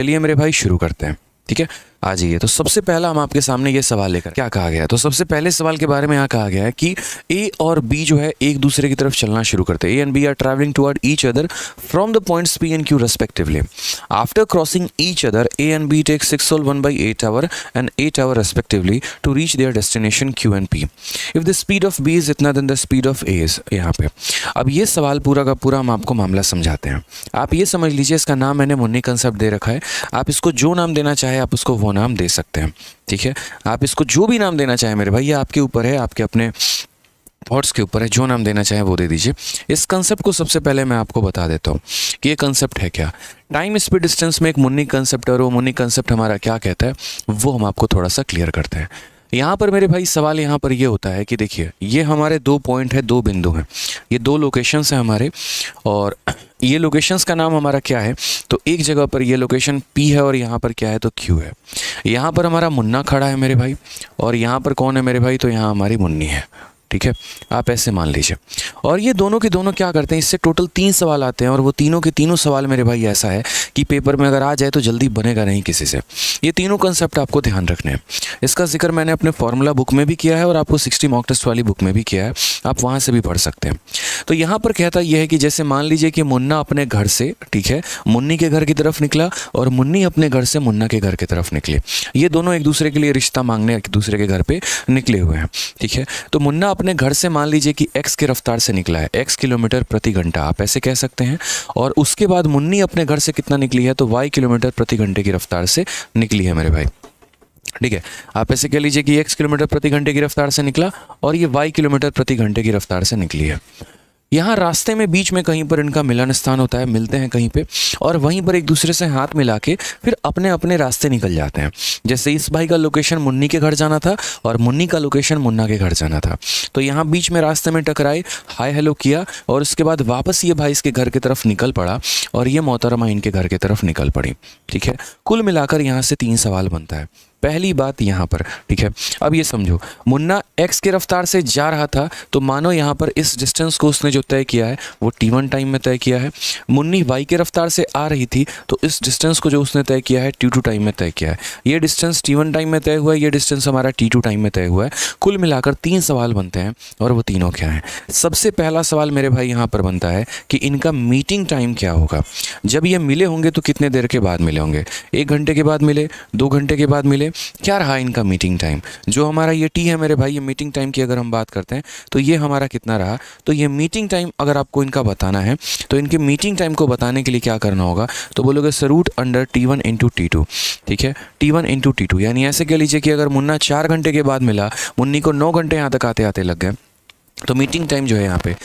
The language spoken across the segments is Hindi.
चलिए मेरे भाई शुरू करते हैं। ठीक है, आ जाइए। तो सबसे पहला हम आपके सामने ये सवाल लेकर क्या कहा गया है। तो सबसे पहले सवाल के बारे में यहाँ कहा गया है कि ए और बी जो है एक दूसरे की तरफ चलना शुरू करते हैं। A and B are travelling toward each other from the points P and Q respectively. After crossing each other A and B take 6 whole 1/8 hour and 8 hour respectively to reach their destination Q and P if the speed of B is इतना then the speed of A is. यहाँ पे अब ये सवाल पूरा का पूरा हम आपको मामला समझाते हैं। आप ये समझ लीजिए, इसका नाम मैंने मुन्नी कंसेप्ट दे रखा है। आप इसको जो नाम देना चाहे आप उसको वो नाम दे सकते हैं। ठीक है, आप इसको जो भी नाम देना चाहें मेरे भाई, ये आपके ऊपर है, आपके अपने थॉट्स के ऊपर है। जो नाम देना चाहें वो दे दीजिए। इस कंसेप्ट को सबसे पहले मैं आपको बता देता हूँ कि ये कंसेप्ट है क्या। टाइम स्पीड डिस्टेंस में एक मुन्नी कंसेप्ट है और वो मुन्नी कंसेप्ट हमारा क्या कहता है वो हम आपको थोड़ा सा क्लियर करते हैं। यहाँ पर मेरे भाई सवाल यहाँ पर ये होता है कि देखिए, ये हमारे 2 पॉइंट है, 2 बिंदु हैं, ये 2 लोकेशंस हैं हमारे, और ये लोकेशंस का नाम हमारा क्या है। तो एक जगह पर ये लोकेशन P है और यहाँ पर क्या है तो Q है। यहाँ पर हमारा मुन्ना खड़ा है मेरे भाई, और यहाँ पर कौन है मेरे भाई, तो यहाँ हमारी मुन्नी है। ठीक है, आप ऐसे मान लीजिए। और ये दोनों के दोनों क्या करते हैं, इससे टोटल 3 सवाल आते हैं, और वो तीनों के तीनों सवाल मेरे भाई ऐसा है कि पेपर में अगर आ जाए तो जल्दी बनेगा नहीं किसी से। ये तीनों कंसेप्ट आपको ध्यान रखने हैं। इसका जिक्र मैंने अपने फॉर्मूला बुक में भी किया है और आपको 60 मॉक टेस्ट वाली बुक में भी किया है, आप वहाँ से भी पढ़ सकते हैं। तो यहाँ पर कहता यह है कि जैसे मान लीजिए कि मुन्ना अपने घर से, ठीक है, मुन्नी के घर की तरफ निकला और मुन्नी अपने घर से मुन्ना के घर की तरफ निकली। ये दोनों एक दूसरे के लिए रिश्ता मांगने एक दूसरे के घर पे निकले हुए हैं। ठीक है, तो मुन्ना अपने घर से मान लीजिए कि x की रफ्तार से निकला है, x किलोमीटर प्रति घंटा, आप ऐसे कह सकते हैं। और उसके बाद मुन्नी अपने घर से कितना निकली है, तो y किलोमीटर प्रति घंटे की रफ्तार से निकली है मेरे भाई। ठीक है, आप ऐसे कह लीजिए कि x किलोमीटर प्रति घंटे की रफ्तार से निकला और ये y किलोमीटर प्रति घंटे की रफ्तार से निकली है। यहाँ रास्ते में बीच में कहीं पर इनका मिलन स्थान होता है, मिलते हैं कहीं पे, और वहीं पर एक दूसरे से हाथ मिला के फिर अपने अपने रास्ते निकल जाते हैं। जैसे इस भाई का लोकेशन मुन्नी के घर जाना था और मुन्नी का लोकेशन मुन्ना के घर जाना था, तो यहाँ बीच में रास्ते में टकराए, हाय हेलो किया, और उसके बाद वापस ये भाई इसके घर की तरफ निकल पड़ा और ये मोहतरमा इनके घर की तरफ निकल पड़ी। ठीक है, कुल मिलाकर यहाँ से 3 सवाल बनता है। पहली बात यहाँ पर, ठीक है, अब ये समझो, मुन्ना x की रफ्तार से जा रहा था, तो मानो यहाँ पर इस डिस्टेंस को उसने जो तय किया है वो t1 टाइम में तय किया है। मुन्नी y की रफ्तार से आ रही थी, तो इस डिस्टेंस को जो उसने तय किया है t2 टाइम में तय किया है। ये डिस्टेंस t1 टाइम में तय हुआ है, ये डिस्टेंस हमारा t2 टाइम में तय हुआ है। कुल मिलाकर 3 सवाल बनते हैं, और वो तीनों क्या हैं। सबसे पहला सवाल मेरे भाई यहाँ पर बनता है कि इनका मीटिंग टाइम क्या होगा। जब ये मिले होंगे तो कितने देर के बाद मिले होंगे, 1 घंटे के बाद मिले, 2 घंटे के बाद मिले, क्या रहा इनका मीटिंग टाइम। जो हमारा ये टी है मेरे भाई, ये मीटिंग टाइम की अगर हम बात करते हैं तो ये हमारा कितना रहा। तो ये मीटिंग टाइम अगर आपको इनका बताना है तो इनके मीटिंग टाइम को बताने के लिए क्या करना होगा, तो बोलोगे root under T1 into T2। ठीक है, T1 इंटू T2, यानी ऐसे कह लीजिए कि अगर मुन्ना 4 घंटे के बाद मिला, मुन्नी को 9 घंटे यहाँ तक आते आते लग गए, तो मीटिंग टाइम जो है यहाँ पे,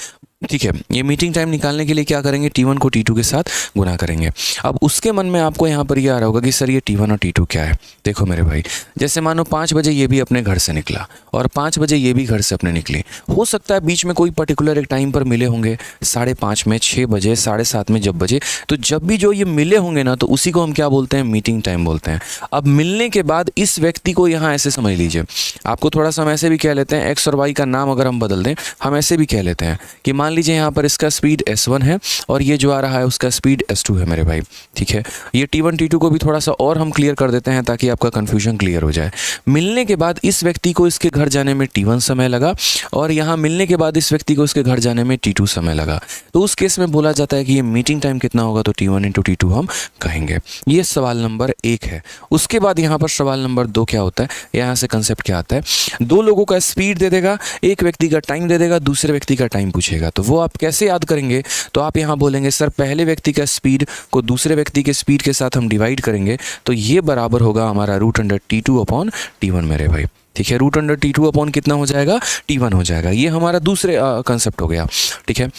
ठीक है, ये मीटिंग टाइम निकालने के लिए क्या करेंगे, T1 को T2 के साथ गुना करेंगे। अब उसके मन में आपको यहाँ पर ये आ रहा होगा कि सर ये T1 और T2 क्या है। देखो मेरे भाई, जैसे मानो 5 बजे ये भी अपने घर से निकला और 5 बजे ये भी घर से अपने निकली, हो सकता है बीच में कोई पर्टिकुलर एक टाइम पर मिले होंगे, 5:30 में, 6 बजे, 7:30 में, जब बजे, तो जब भी जो ये मिले होंगे ना, तो उसी को हम क्या बोलते हैं, मीटिंग टाइम बोलते हैं। अब मिलने के बाद इस व्यक्ति को यहाँ ऐसे समझ लीजिए, आपको थोड़ा सा हम ऐसे भी कह लेते हैं, एक्स और वाई का नाम अगर हम बदल दें, हम ऐसे भी कह लेते हैं कि मान लीजिए यहाँ पर इसका स्पीड S1 है और ये जो आ रहा है उसका स्पीड S2 है मेरे भाई। ठीक है, ये T1 T2 को भी थोड़ा सा और हम क्लियर कर देते हैं ताकि आपका कंफ्यूजन क्लियर हो जाए। मिलने के बाद इस व्यक्ति को इसके घर जाने में T1 समय लगा और यहाँ मिलने के बाद इस व्यक्ति को इसके घर जाने में T2 समय लगा, तो उस केस में बोला जाता है कि ये मीटिंग टाइम कितना होगा, तो T1 इंटू T2 हम कहेंगे। ये सवाल नंबर 1 है। उसके बाद यहाँ पर सवाल नंबर 2 क्या होता है, यहाँ से कंसेप्ट क्या आता है, 2 लोगों का स्पीड दे देगा, एक व्यक्ति का टाइम दे देगा, दूसरे व्यक्ति का टाइम पूछेगा, तो वो आप कैसे याद करेंगे, तो आप यहाँ बोलेंगे सर पहले व्यक्ति का स्पीड को दूसरे व्यक्ति के स्पीड के साथ हम डिवाइड करेंगे, तो ये बराबर होगा हमारा root under T2 upon T1 मेरे भाई। ठीक है, रूट अंडर T2 अपॉन कितना हो जाएगा, T1 हो जाएगा। ये हमारा दूसरे कंसेप्ट हो गया। ठीक है,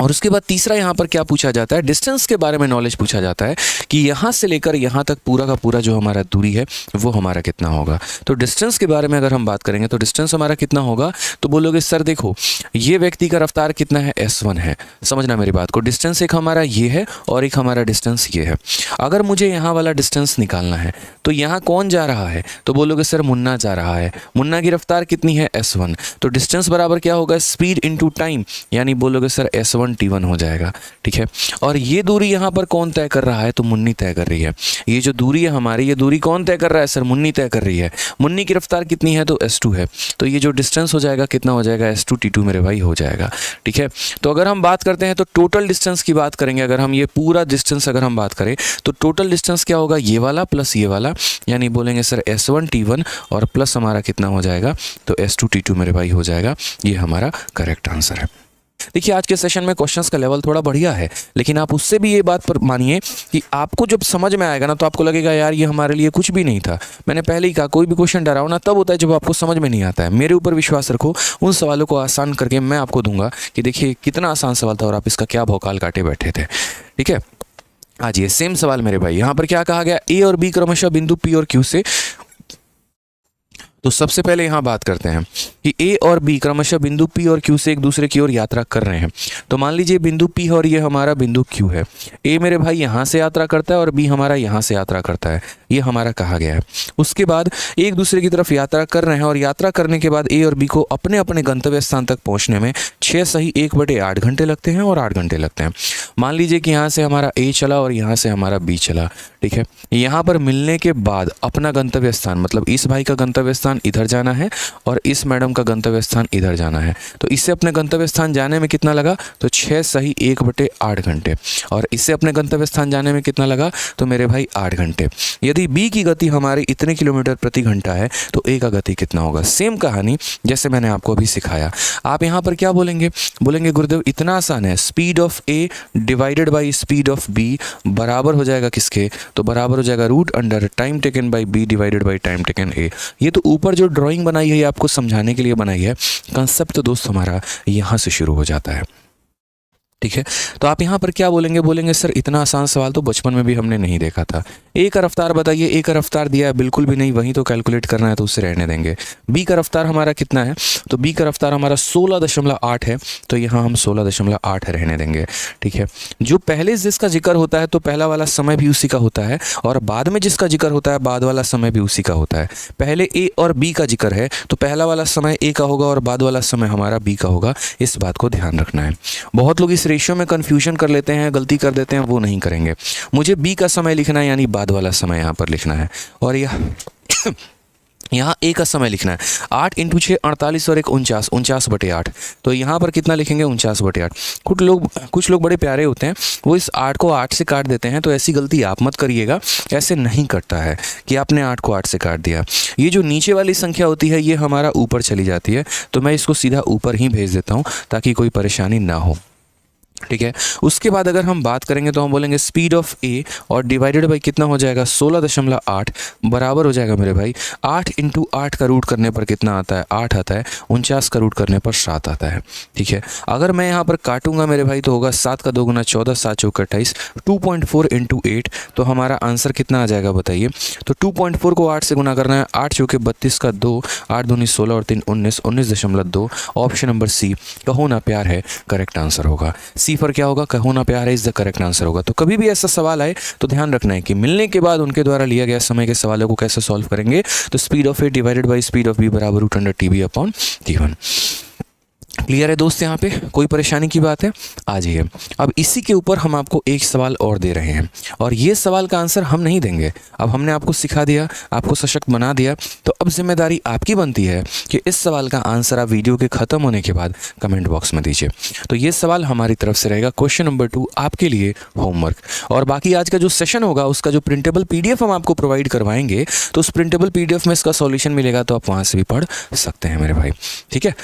और उसके बाद तीसरा यहाँ पर क्या पूछा जाता है, डिस्टेंस के बारे में नॉलेज पूछा जाता है कि यहाँ से लेकर यहाँ तक पूरा का पूरा जो हमारा दूरी है वो हमारा कितना होगा। तो डिस्टेंस के बारे में अगर हम बात करेंगे तो डिस्टेंस हमारा कितना होगा, तो बोलोगे सर देखो ये व्यक्ति का रफ्तार कितना है, S1 है। समझना मेरी बात को, डिस्टेंस एक हमारा ये है और एक हमारा डिस्टेंस ये है। अगर मुझे यहाँ वाला डिस्टेंस निकालना है तो यहाँ कौन जा रहा है, तो बोलोगे सर मुन्ना जा रहा है। मुन्ना की रफ्तार कितनी है, S1, तो डिस्टेंस बराबर क्या होगा, स्पीड इंटू टाइम, यानी बोलोगे सर S1 S1 T1 हो जाएगा, ठीक है। और ये दूरी यहाँ पर कौन तय कर रहा है, तो मुन्नी तय कर रही है। ये जो दूरी है हमारी, ये दूरी कौन तय कर रहा है सर, मुन्नी तय कर रही है। मुन्नी की रफ्तार कितनी है, तो S2 है। तो ये जो डिस्टेंस हो जाएगा कितना हो जाएगा, S2 T2 मेरे भाई हो जाएगा, ठीक है। तो अगर हम बात करते हैं तो टोटल डिस्टेंस की बात करेंगे, अगर हम ये पूरा डिस्टेंस अगर हम बात करें तो टोटल डिस्टेंस क्या होगा, ये वाला प्लस ये वाला, यानी बोलेंगे सर S1 T1 और प्लस हमारा कितना हो जाएगा, तो S2 T2 मेरे भाई हो जाएगा। ये हमारा करेक्ट आंसर है। देखिए आज के सेशन में क्वेश्चंस का लेवल थोड़ा बढ़िया है, लेकिन आप उससे भी ये बात पर मानिए कि आपको जब समझ में आएगा ना तो आपको लगेगा यार ये हमारे लिए कुछ भी नहीं था। मैंने पहले ही कहा कोई भी क्वेश्चन डरावना तब होता है जब आपको समझ में नहीं आता है। मेरे ऊपर विश्वास रखो, उन सवालों को आसान करके मैं आपको दूंगा कि देखिए कितना आसान सवाल था और आप इसका क्या भौकाल काटे बैठे थे, ठीक है। आज ये सेम सवाल मेरे भाई, यहाँ पर क्या कहा गया, ए और बी क्रमशः बिंदु पी और क्यू से। तो सबसे पहले यहाँ बात करते हैं कि ए और बी क्रमशः बिंदु पी और क्यू से एक दूसरे की ओर यात्रा कर रहे हैं। तो मान लीजिए बिंदु पी और ये हमारा बिंदु क्यू है। ए मेरे भाई यहाँ से यात्रा करता है और बी हमारा यहाँ से यात्रा करता है, ये हमारा कहा गया है। उसके बाद एक दूसरे की तरफ यात्रा कर रहे हैं और यात्रा करने के बाद ए और बी को अपने अपने गंतव्य स्थान तक पहुँचने में 6 सही 1/8 घंटे लगते हैं और 8 घंटे लगते हैं। मान लीजिए कि यहाँ से हमारा ए चला और यहाँ से हमारा बी चला, ठीक है। यहाँ पर मिलने के बाद अपना गंतव्य स्थान, मतलब इस भाई का गंतव्य स्थान इधर जाना है और इस मैडम का गंतव्य स्थान इधर जाना है। तो इससे अपने गंतव्य स्थान जाने में कितना लगा, तो 6 सही 1/8 घंटे, और इससे अपने गंतव्य स्थान जाने में कितना लगा, तो मेरे भाई 8 घंटे। यदि बी की गति हमारी इतने किलोमीटर प्रति घंटा है तो ए का गति कितना होगा। सेम कहानी जैसे मैंने आपको अभी सिखाया। आप यहाँ पर क्या बोलेंगे, बोलेंगे गुरुदेव इतना आसान है, speed of A divided by speed of B बराबर हो जाएगा किसके, तो बराबर हो जाएगा √under time taken by B divided by time taken A. ये तो ऊपर जो ड्राइंग बनाई है ये आपको समझाने के लिए बनाई है, कंसेप्ट तो दोस्त हमारा यहाँ से शुरू हो जाता है, ठीक है। तो आप यहाँ पर क्या बोलेंगे, बोलेंगे सर इतना आसान सवाल तो बचपन में भी हमने नहीं देखा था। ए का रफ्तार बताइए, ए का रफ्तार दिया है, बिल्कुल भी नहीं, वहीं तो कैलकुलेट करना है तो उससे रहने देंगे। बी का रफ्तार हमारा कितना है, तो बी का रफ्तार हमारा 16.8 है, तो यहाँ हम 16.8 रहने देंगे, ठीक है। जो पहले जिसका जिक्र होता है तो पहला वाला समय भी उसी का होता है, और बाद में जिसका जिक्र होता है बाद वाला समय भी उसी का होता है। पहले ए और बी का जिक्र है तो पहला वाला समय ए का होगा और बाद वाला समय हमारा बी का होगा, इस बात को ध्यान रखना है। बहुत लोग इस रेशियो में कंफ्यूजन कर लेते हैं, गलती कर देते हैं, वो नहीं करेंगे। मुझे बी का समय लिखना है यानी बाद वाला समय यहाँ पर लिखना है, और यहाँ ए का समय लिखना है। 8 × 6 48 और 1 49, 49/8। तो यहाँ पर कितना लिखेंगे, 49/8। कुछ लोग बड़े प्यारे होते हैं, वो इस 8 को 8 से काट देते हैं, तो ऐसी गलती आप मत करिएगा। ऐसे नहीं करता है कि आपने 8 को 8 से काट दिया। ये जो नीचे वाली संख्या होती है ये हमारा ऊपर चली जाती है, तो मैं इसको सीधा ऊपर ही भेज देता हूँ ताकि कोई परेशानी ना हो, ठीक है। उसके बाद अगर हम बात करेंगे तो हम बोलेंगे स्पीड ऑफ ए और डिवाइडेड बाई कितना हो जाएगा, 16.8 बराबर हो जाएगा मेरे भाई 8 × 8 का रूट करने पर कितना आता है, 8 आता है। 49 का रूट करने पर 7 आता है, ठीक है। अगर मैं यहाँ पर काटूंगा मेरे भाई तो होगा 7 का 2 गुना 14, 7 चौका 28, 2.4 × 8। तो हमारा आंसर कितना आ जाएगा बताइए, तो 2.4 को 8 से गुना करना है, 8 चौके 32 का 2, 8 दूनी 16 और 3 19, 19.2। ऑप्शन नंबर सी कहो ना प्यार है करेक्ट आंसर होगा। सी पर क्या होगा, कहो ना प्यार है इज द करेक्ट आंसर होगा। तो कभी भी ऐसा सवाल आए तो ध्यान रखना है कि मिलने के बाद उनके द्वारा लिया गया समय के सवालों को कैसे सॉल्व करेंगे। तो speed of A divided by speed of B बराबर √TB/T1। क्लियर है दोस्त, यहाँ पे कोई परेशानी की बात है। आ जाइए, अब इसी के ऊपर हम आपको एक सवाल और दे रहे हैं, और ये सवाल का आंसर हम नहीं देंगे। अब हमने आपको सिखा दिया, आपको सशक्त बना दिया, तो अब जिम्मेदारी आपकी बनती है कि इस सवाल का आंसर आप वीडियो के ख़त्म होने के बाद कमेंट बॉक्स में दीजिए। तो ये सवाल हमारी तरफ से रहेगा क्वेश्चन नंबर 2 आपके लिए होमवर्क। और बाकी आज का जो सेशन होगा उसका जो प्रिंटेबल PDF हम आपको प्रोवाइड करवाएंगे, तो उस प्रिंटेबल PDF में इसका सॉल्यूशन मिलेगा, तो आप वहाँ से भी पढ़ सकते हैं मेरे भाई, ठीक है।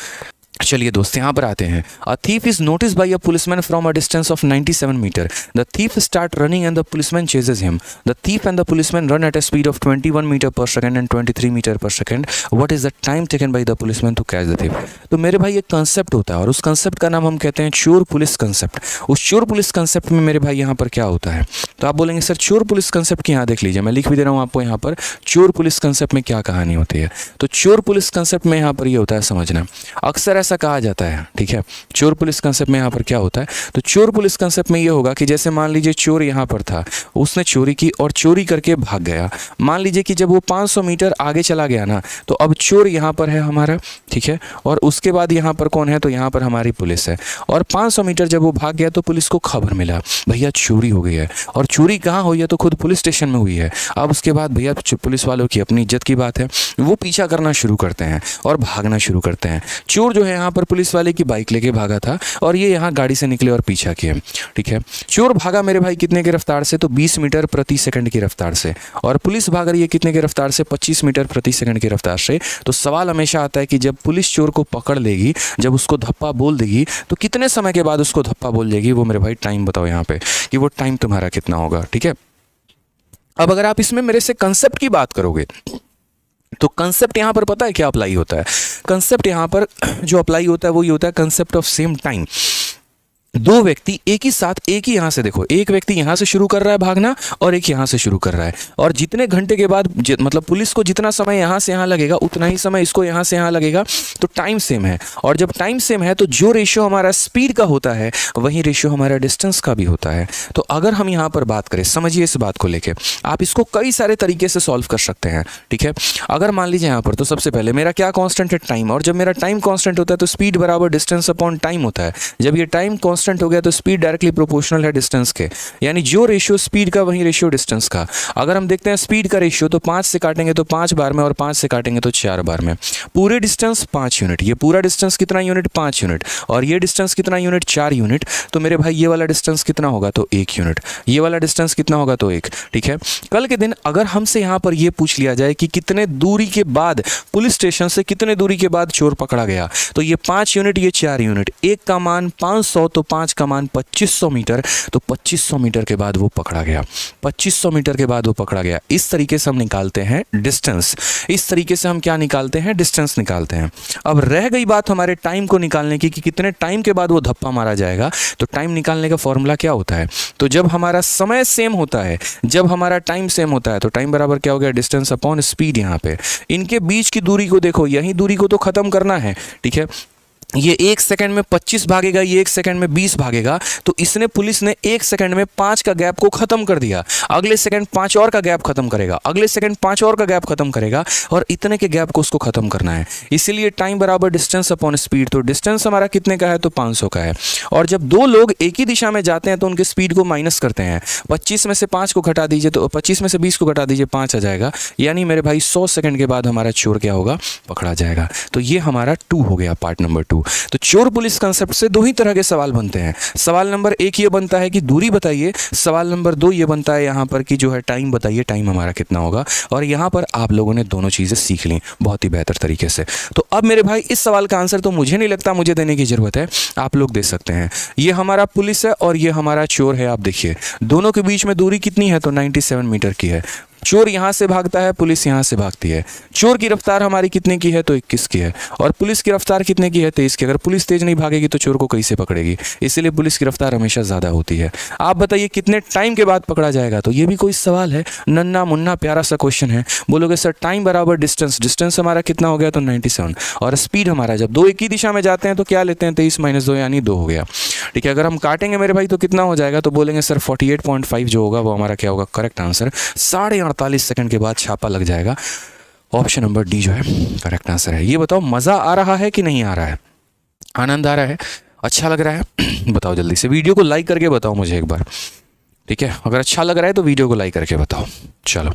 चलिए दोस्त यहाँ पर आते हैं। A thief is notice by a policeman from a distance of 97 metre. The thief start running and the policeman chases him. The thief and the policeman run at a speed of 21 metre per second and 23 metre per second. What is the time taken by the policeman to catch the thief. तो मेरे भाई एक कंसेप्ट होता है और उस कंसेप्ट का नाम हम कहते हैं चोर पुलिस कंसेप्ट। उस चोर पुलिस कंसेप्ट में मेरे भाई यहाँ पर क्या होता है, तो आप बोलेंगे सर चोर पुलिस कंसेप्ट की यहाँ देख लीजिए, मैं लिख भी दे रहा हूँ आपको यहाँ पर चोर पुलिस कंसेप्ट में क्या कहानी होती है। तो चोर पुलिस कंसेप्ट में यहाँ पर ये होता है, समझना। अक्सर ऐसा कहा जाता है, ठीक है। चोर पुलिस कंसेप्ट में यहाँ पर क्या होता है, तो चोर पुलिस कंसेप्ट में ये होगा कि जैसे मान लीजिए चोर यहाँ पर था, उसने चोरी की और चोरी करके भाग गया। मान लीजिए कि जब वो 500 मीटर आगे चला गया ना, तो अब चोर यहाँ पर है हमारा, ठीक है, और उसके बाद यहाँ पर कौन है, तो यहाँ पर हमारी पुलिस है। और 500 मीटर जब वो भाग गया तो पुलिस को खबर मिला भैया चोरी हो गई है, और चोरी कहाँ हुई है, तो खुद पुलिस स्टेशन में हुई है। अब उसके बाद भैया पुलिस वालों की अपनी इज्जत की बात है, वो पीछा करना शुरू करते हैं और भागना शुरू करते हैं। चोर जो है यहाँ पर पुलिस वाले की बाइक लेके भागा था और ये यहाँ गाड़ी से निकले और पीछा किए, ठीक है। चोर भागा मेरे भाई कितने की रफ्तार से, तो 20 मीटर प्रति सेकंड की रफ्तार से, और पुलिस भाग रही है कितने की रफ्तार से, 25 मीटर प्रति सेकंड की रफ्तार से। तो सवाल हमेशा आता है कि जब पुलिस चोर को पकड़ लेगी, जब उसको धप्पा बोल देगी, तो कितने समय के बाद उसको धप्पा बोल देगी, वो मेरे भाई टाइम बताओ यहाँ पे कि वो टाइम तुम्हारा कितना होगा, ठीक है। अब अगर आप इसमें मेरे से कंसेप्ट की बात करोगे तो कंसेप्ट यहाँ पर पता है क्या अप्लाई होता है, कंसेप्ट यहाँ पर जो अप्लाई होता है वो ये होता है कंसेप्ट ऑफ सेम टाइम। दो व्यक्ति एक ही साथ, एक ही यहाँ से देखो, एक व्यक्ति यहाँ से शुरू कर रहा है भागना और एक यहाँ से शुरू कर रहा है, और जितने घंटे के बाद मतलब पुलिस को जितना समय यहाँ से यहाँ लगेगा उतना ही समय इसको यहाँ से यहाँ लगेगा, तो टाइम सेम है। और जब टाइम सेम है तो जो रेशियो हमारा स्पीड का होता है वही रेशियो हमारा डिस्टेंस का भी होता है। तो अगर हम यहाँ पर बात करें, समझिए इस बात को लेकर, आप इसको कई सारे तरीके से सॉल्व कर सकते हैं, ठीक है। अगर मान लीजिए यहाँ पर, तो सबसे पहले मेरा क्या कॉन्स्टेंट है, टाइम, और जब मेरा टाइम कॉन्स्टेंट होता है तो स्पीड बराबर डिस्टेंस अपॉन टाइम होता है। जब ये टाइम कॉन्स्टेंट हो गया तो स्पीड डायरेक्टली प्रोपोर्शनल है डिस्टेंस के, यानी जो रेशियो स्पीड का वही रेशियो डिस्टेंस का। अगर हम देखते हैं स्पीड का रेशियो, तो 5 से काटेंगे तो 5 बार में, और 5 से काटेंगे तो 4 बार में। पूरे डिस्टेंस 5 यूनिट, ये पूरा डिस्टेंस कितना यूनिट, 5 यूनिट, और ये डिस्टेंस कितना यूनिट, 4 यूनिट। तो मेरे भाई ये वाला डिस्टेंस कितना होगा, तो 1 यूनिट, ये वाला डिस्टेंस कितना होगा, तो 1, ठीक है। कल के दिन अगर हमसे यहाँ पर ये पूछ लिया जाए कि कितने दूरी के बाद, पुलिस स्टेशन से कितने दूरी के बाद चोर पकड़ा गया, तो ये 5 यूनिट, ये 4 यूनिट, 1 का मान 500, तो 5 का मान 2500 मीटर, तो 2500 मीटर के बाद वो पकड़ा गया, 2500 मीटर के बाद वो पकड़ा गया। इस तरीके से हम निकालते हैं डिस्टेंस, इस तरीके से हम क्या निकालते हैं, डिस्टेंस निकालते हैं। अब रह गई बात हमारे टाइम को निकालने की कि कितने टाइम के बाद वो धप्पा मारा जाएगा। तो टाइम निकालने का फॉर्मूला क्या होता है, तो जब हमारा समय सेम होता है, जब हमारा टाइम सेम होता है, तो टाइम बराबर क्या हो गया, डिस्टेंस अपॉन स्पीड। यहाँ पे इनके बीच की दूरी को देखो, यही दूरी को तो खत्म करना है, ठीक है। ये 1 सेकंड में 25 भागेगा, ये 1 सेकंड में 20 भागेगा, तो इसने, पुलिस ने 1 सेकंड में 5 का गैप को खत्म कर दिया। अगले सेकंड 5 और का गैप खत्म करेगा, अगले सेकंड 5 और का गैप खत्म करेगा, और इतने के गैप को उसको खत्म करना है। इसीलिए टाइम बराबर डिस्टेंस अपॉन स्पीड। तो डिस्टेंस हमारा कितने का है, तो 500 का है। और जब दो लोग एक ही दिशा में जाते हैं तो उनके स्पीड को माइनस करते हैं। 25 में से 5 को घटा दीजिए, तो 25 में से 20 को घटा दीजिए, 5 आ जाएगा। यानी मेरे भाई 100 सेकंड के बाद हमारा चोर क्या होगा, पकड़ा जाएगा। तो ये हमारा 2 हो गया, पार्ट नंबर 2। तो चोर पुलिस कंसेप्ट से 2 ही तरह के सवाल बनते हैं। सवाल नंबर 1 ये बनता है कि दूरी बताइए, सवाल नंबर 2 ये बनता है यहाँ पर कि जो है टाइम बताइए, टाइम हमारा कितना होगा। और यहाँ पर आप लोगों ने दोनों चीज़ें सीख ली बहुत ही बेहतर तरीके से। तो अब मेरे भाई इस सवाल का आंसर तो मुझे नहीं लगता मुझे देने की ज़रूरत है, आप लोग दे सकते हैं। ये हमारा पुलिस है और ये हमारा चोर है। आप देखिए दोनों के बीच में दूरी कितनी है, तो 97 मीटर की है। चोर यहाँ से भागता है, पुलिस यहाँ से भागती है। चोर की रफ्तार हमारी कितने की है, तो 21 की है, और पुलिस की रफ्तार कितने की है, 23 की। अगर पुलिस तेज नहीं भागेगी तो चोर को कैसे पकड़ेगी, इसीलिए पुलिस की रफ्तार हमेशा ज़्यादा होती है। आप बताइए कितने टाइम के बाद पकड़ा जाएगा, तो ये भी कोई सवाल है, नन्ना मुन्ना प्यारा सा क्वेश्चन है। बोलोगे सर टाइम बराबर डिस्टेंस, डिस्टेंस हमारा कितना हो गया, तो 97, और स्पीड हमारा, जब दो एक ही दिशा में जाते हैं तो क्या लेते हैं, 23 - 2 यानी 2 हो गया, ठीक है। अगर हम काटेंगे मेरे भाई तो कितना हो जाएगा, तो बोलेंगे सर 48.5 जो होगा वो हमारा क्या होगा, करेक्ट आंसर। 48.5 सेकंड के बाद छापा लग जाएगा। ऑप्शन नंबर डी जो है करेक्ट आंसर है। ये बताओ मज़ा आ रहा है कि नहीं आ रहा है, आनंद आ रहा है, अच्छा लग रहा है बताओ जल्दी से, वीडियो को लाइक करके बताओ मुझे एक बार, ठीक है। अगर अच्छा लग रहा है तो वीडियो को लाइक करके बताओ। चलो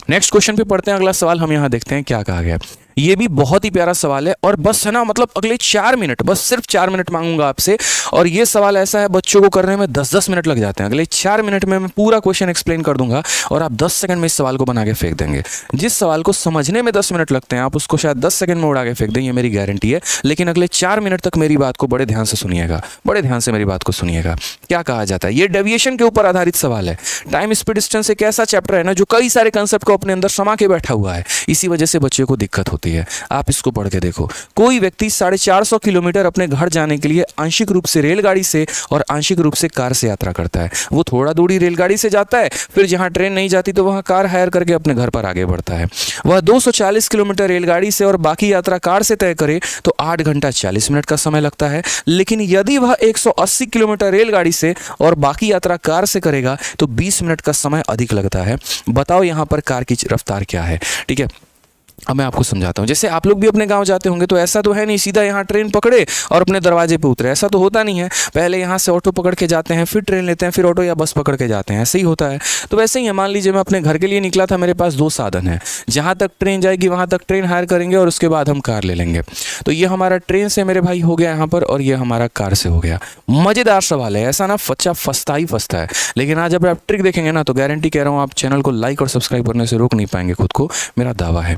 नेक्स्ट क्वेश्चन पे पढ़ते हैं। अगला सवाल हम यहाँ देखते हैं क्या कहा गया। ये भी बहुत ही प्यारा सवाल है, और बस है ना, मतलब अगले 4 मिनट, बस सिर्फ 4 मिनट मांगूंगा आपसे। और ये सवाल ऐसा है बच्चों को करने में 10-10 मिनट लग जाते हैं। अगले 4 मिनट में मैं पूरा क्वेश्चन एक्सप्लेन कर दूंगा और आप 10 सेकंड में इस सवाल को बना के फेंक देंगे। जिस सवाल को समझने में 10 मिनट लगते हैं आप उसको शायद 10 सेकंड में उड़ा के फेंक देंगे, मेरी गारंटी है। लेकिन अगले 4 मिनट तक मेरी बात को बड़े ध्यान से सुनिएगा, बड़े ध्यान से मेरी बात को सुनिएगा। क्या कहा जाता है, ये डेविएशन के ऊपर आधारित सवाल है। टाइम स्पीड डिस्टेंस एक ऐसा चैप्टर है ना जो कई सारे कंसेप्ट को अपने अंदर समा के बैठा हुआ है, इसी वजह से बच्चों को दिक्कत होती है। करती है। आप इसको पढ़ के देखो। कोई व्यक्ति 450 किलोमीटर अपने घर जाने के लिए आंशिक रूप से रेलगाड़ी से और आंशिक रूप से कार से यात्रा करता है। वो थोड़ा दूरी रेलगाड़ी से जाता है, फिर जहां ट्रेन नहीं जाती तो वहां कार हायर करके अपने घर पर आगे बढ़ता है। वह 240 किलोमीटर रेलगाड़ी से और बाकी यात्रा कार से तय करे तो 8 घंटा 40 मिनट का समय लगता है। लेकिन यदि वह 180 किलोमीटर रेलगाड़ी से और बाकी यात्रा कार से करेगा तो 20 मिनट का समय अधिक लगता है। बताओ यहाँ पर कार की रफ्तार क्या है। ठीक है, अब मैं आपको समझाता हूँ। जैसे आप लोग भी अपने गांव जाते होंगे तो ऐसा तो है नहीं सीधा यहाँ ट्रेन पकड़े और अपने दरवाजे पे उतरे, ऐसा तो होता नहीं है। पहले यहाँ से ऑटो पकड़ के जाते हैं, फिर ट्रेन लेते हैं, फिर ऑटो या बस पकड़ के जाते हैं, ऐसे ही होता है। तो वैसे ही है, मान लीजिए मैं अपने घर के लिए निकला था, मेरे पास 2 साधन है। जहाँ तक ट्रेन जाएगी वहाँ तक ट्रेन हायर करेंगे और उसके बाद हम कार ले लेंगे। तो ये हमारा ट्रेन से मेरे भाई हो गया यहाँ पर, और ये हमारा कार से हो गया। मज़ेदार सवाल है, ऐसा ना बच्चा फंसता ही फंसता है। लेकिन आज जब आप ट्रिक देखेंगे ना तो गारंटी कह रहा हूँ आप चैनल को लाइक और सब्सक्राइब करने से रोक नहीं पाएंगे खुद को, मेरा दावा है।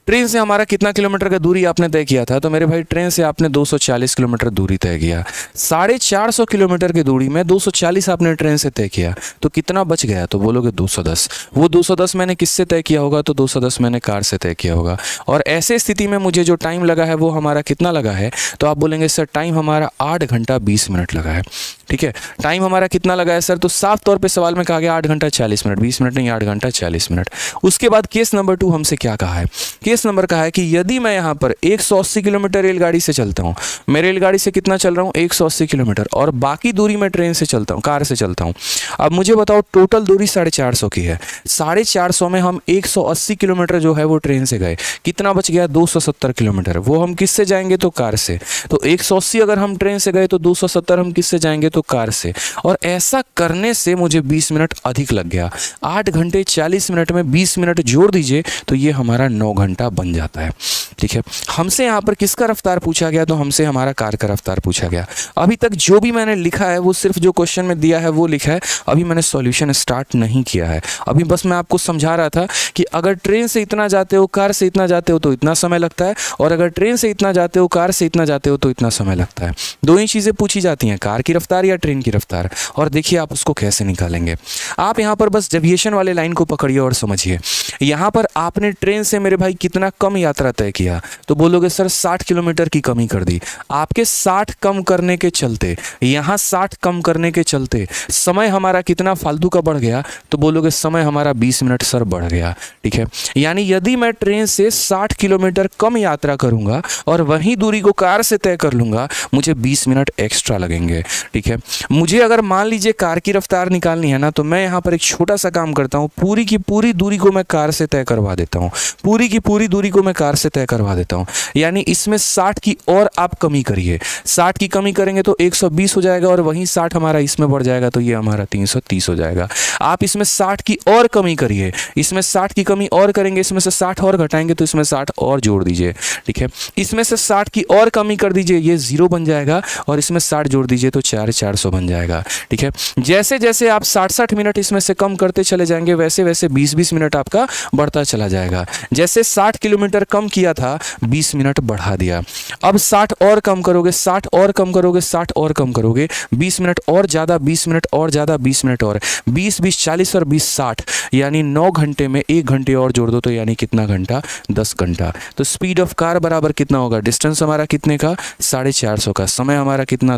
ट्रेन से हमारा कितना किलोमीटर का दूरी आपने तय किया था? तो मेरे भाई ट्रेन से आपने 240 किलोमीटर दूरी तय किया। 450 किलोमीटर की दूरी में 240 आपने ट्रेन से तय किया, तो कितना बच गया? तो बोलोगे 210। वो 210 मैंने किससे तय किया होगा? तो 210 मैंने कार से तय किया होगा। और ऐसे स्थिति में मुझे जो टाइम लगा है वो हमारा कितना लगा है? तो आप बोलेंगे सर टाइम हमारा 8 घंटा 20 मिनट लगा है। ठीक है, टाइम हमारा कितना लगा है सर? तो साफ तौर पे सवाल में कहा गया 8 घंटा 40 मिनट, 20 मिनट नहीं, 8 घंटा 40 मिनट। उसके बाद केस नंबर 2 हमसे क्या कहा है? केस नंबर कहा है कि यदि मैं यहाँ पर 180 किलोमीटर रेलगाड़ी से चलता हूँ, मैं रेलगाड़ी से कितना चल रहा हूँ? 180 किलोमीटर, और बाकी दूरी मैं ट्रेन से चलता हूँ, कार से चलता हूँ। अब मुझे बताओ टोटल दूरी 450 की है। 450 में हम 180 किलोमीटर जो है वो ट्रेन से गए, कितना बच गया? 270 किलोमीटर। वो हम किससे जाएंगे? तो कार से। तो 180 अगर हम ट्रेन से गए तो 270 हम किससे जाएंगे? तो कार से। और ऐसा करने से मुझे 20 मिनट अधिक लग गया। 8 घंटे 40 मिनट में 20 मिनट जोड़ दीजिए तो ये हमारा 9 घंटा बन जाता है। ठीक है, हमसे यहाँ पर किसका रफ्तार पूछा गया? तो हमसे हमारा कार का रफ्तार पूछा गया। अभी तक जो भी मैंने लिखा है वो सिर्फ जो क्वेश्चन में दिया है वो लिखा है, अभी मैंने सॉल्यूशन स्टार्ट नहीं किया है। अभी बस मैं आपको समझा रहा था कि अगर ट्रेन से इतना जाते हो, कार से इतना जाते हो तो इतना समय लगता है, और अगर ट्रेन से इतना जाते हो, कार से इतना जाते हो तो इतना समय लगता है। दो ही चीज़ें पूछी जाती हैं, कार की रफ्तार या ट्रेन की रफ्तार। और देखिए आप उसको कैसे निकालेंगे। आप यहाँ पर बस डेविएशन वाले लाइन को पकड़िए और समझिए। यहाँ पर आपने ट्रेन से मेरे भाई कितना कम यात्रा तय किया? तो बोलोगे सर 60 किलोमीटर की कमी कर दी। आपके 60 कम करने के चलते, यहाँ 60 कम करने के चलते समय हमारा कितना फालतू का बढ़ गया? तो बोलोगे समय हमारा 20 मिनट सर बढ़ गया। ठीक है, यानी यदि मैं ट्रेन से 60 किलोमीटर कम यात्रा करूंगा और वही दूरी को कार से तय कर लूंगा, मुझे 20 मिनट एक्स्ट्रा लगेंगे। ठीक है, मुझे अगर मान लीजिए कार की रफ्तार निकालनी है ना, तो मैं यहाँ पर एक छोटा सा काम करता हूँ, पूरी की पूरी दूरी को मैं कार से तय करवा देता हूँ। पूरी की पूरी दूरी को मैं कार से तय करवा देता हूँ। यानी इसमें 60 की और आप कमी करिए। 60 की कमी करेंगे तो 120 हो जाएगा, और वहीं 60 हमारा इसमें बढ़ जाएगा तो ये हमारा 330 हो जाएगा। आप इसमें 60 की और कमी करिए, इसमें 60 की कमी और करेंगे, इसमें से 60 और घटाएंगे तो इसमें 60 और जोड़ दीजिए। ठीक है, इसमें से 60 की और कमी कर दीजिए, ये 0 बन जाएगा, और इसमें 60 जोड़ दीजिए तो 400 बन जाएगा। ठीक है, जैसे जैसे आप 60 मिनट इसमें से कम करते चले जाएंगे वैसे वैसे 20 मिनट आपका बढ़ता चला जाएगा। जैसे 60 किलोमीटर कम किया था, 20 मिनट बढ़ा दिया। अब 60 और कम करोगे, 60 और कम करोगे, 60 और कम करोगे, 20 मिनट और ज़्यादा, 20 मिनट और ज़्यादा, 20 मिनट और, 20 20 40 और 20 60, यानी 9 घंटे में 1 घंटे और जोड़ दो तो यानी कितना घंटा? 10 घंटा। तो स्पीड ऑफ कार बराबर कितना होगा? डिस्टेंस हमारा कितने का? 450 का। समय हमारा कितना?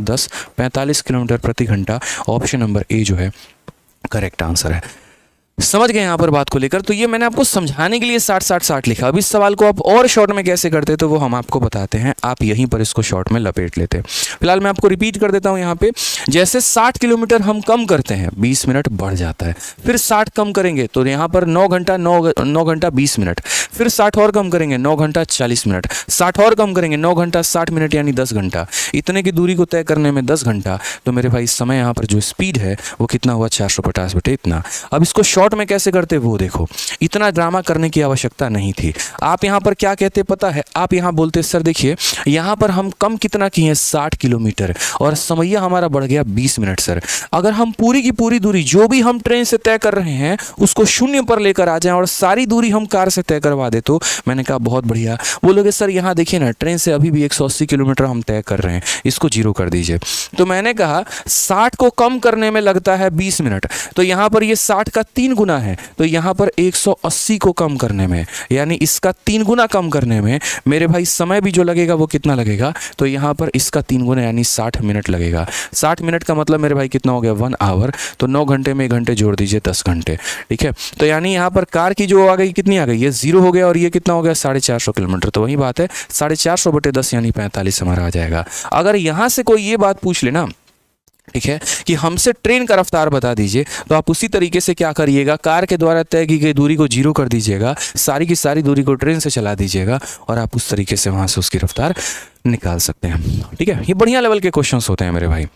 45 किलोमीटर प्रति घंटा। ऑप्शन नंबर ए जो है करेक्ट आंसर है। समझ गए यहाँ पर बात को लेकर? तो ये मैंने आपको समझाने के लिए 60-60-60 लिखा। अब इस सवाल को आप और शॉर्ट में कैसे करते तो वो हम आपको बताते हैं, आप यहीं पर इसको शॉर्ट में लपेट लेते हैं। फिलहाल मैं आपको रिपीट कर देता हूँ यहाँ पे। जैसे 60 किलोमीटर हम कम करते हैं, 20 मिनट बढ़ जाता है। फिर 60 कम करेंगे तो यहाँ पर 9 घंटा 20 मिनट। फिर 60 और कम करेंगे, 9 घंटा 40 मिनट। 60 और कम करेंगे, 9 घंटा 60 मिनट, यानी 10 घंटा। इतने की दूरी को तय करने में 10 घंटा। तो मेरे भाई समय यहाँ पर जो स्पीड है वो कितना हुआ? 450 बटे इतना। अब इसको शॉर्ट में कैसे करते वो देखो। इतना ड्रामा करने की आवश्यकता नहीं थी। आप यहाँ पर क्या कहते पता है? आप यहाँ बोलते सर देखिए यहाँ पर हम कम कितना किए? 60 किलोमीटर, और समय हमारा बढ़ गया 20 मिनट। सर अगर हम पूरी की पूरी दूरी जो भी हम ट्रेन से तय कर रहे हैं उसको शून्य पर लेकर आ जाएं और सारी दूरी हम कार से तय करवा दे, तो मैंने कहा बहुत बढ़िया। बोलोगे सर यहाँ देखिए ना, ट्रेन से अभी भी 180 किलोमीटर हम तय कर रहे हैं, इसको 0 कर दीजिए। तो मैंने कहा 60 को कम करने में लगता है 20 मिनट, तो यहाँ पर ये 60 का 3 3 गुना है, तो यहाँ पर 180 को कम करने में, यानी इसका 3 गुना कम करने में मेरे भाई समय भी जो लगेगा वो कितना लगेगा, तो यहाँ पर इसका 3 गुना यानी 60 मिनट लगेगा। 60 मिनट का मतलब मेरे भाई कितना हो गया, 1 आवर, तो 9 घंटे में 1 घंटे जोड़ दीजिए 10 घंटे, ठीक है। तो यानी यहाँ पर कार की जो आ गई कितनी आ गई, ये 0 हो गया और ये कितना हो गया 450 किलोमीटर, तो वही बात है 450 बटे 10 यानी 45 हमारा आ जाएगा। अगर यहाँ से कोई ये बात पूछ लेना, ठीक है, कि हमसे ट्रेन का रफ्तार बता दीजिए, तो आप उसी तरीके से क्या करिएगा, कार के द्वारा तय की गई दूरी को 0 कर दीजिएगा, सारी की सारी दूरी को ट्रेन से चला दीजिएगा और आप उस तरीके से वहाँ से उसकी रफ्तार निकाल सकते हैं, ठीक है। ये बढ़िया लेवल के क्वेश्चंस होते हैं मेरे भाई।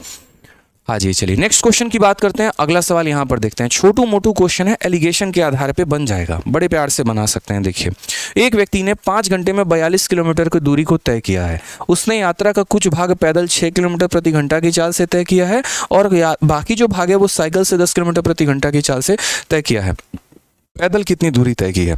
हाँ जी, चलिए नेक्स्ट क्वेश्चन की बात करते हैं। अगला सवाल यहाँ पर देखते हैं, छोटू मोटू क्वेश्चन है, एलिगेशन के आधार पे बन जाएगा, बड़े प्यार से बना सकते हैं। देखिए, एक व्यक्ति ने 5 घंटे में 42 किलोमीटर की दूरी को तय किया है। उसने यात्रा का कुछ भाग पैदल 6 किलोमीटर प्रति घंटा की चाल से तय किया है और बाकी जो भाग है वो साइकिल से 10 किलोमीटर प्रति घंटा की चाल से तय किया है। पैदल कितनी दूरी तय की है?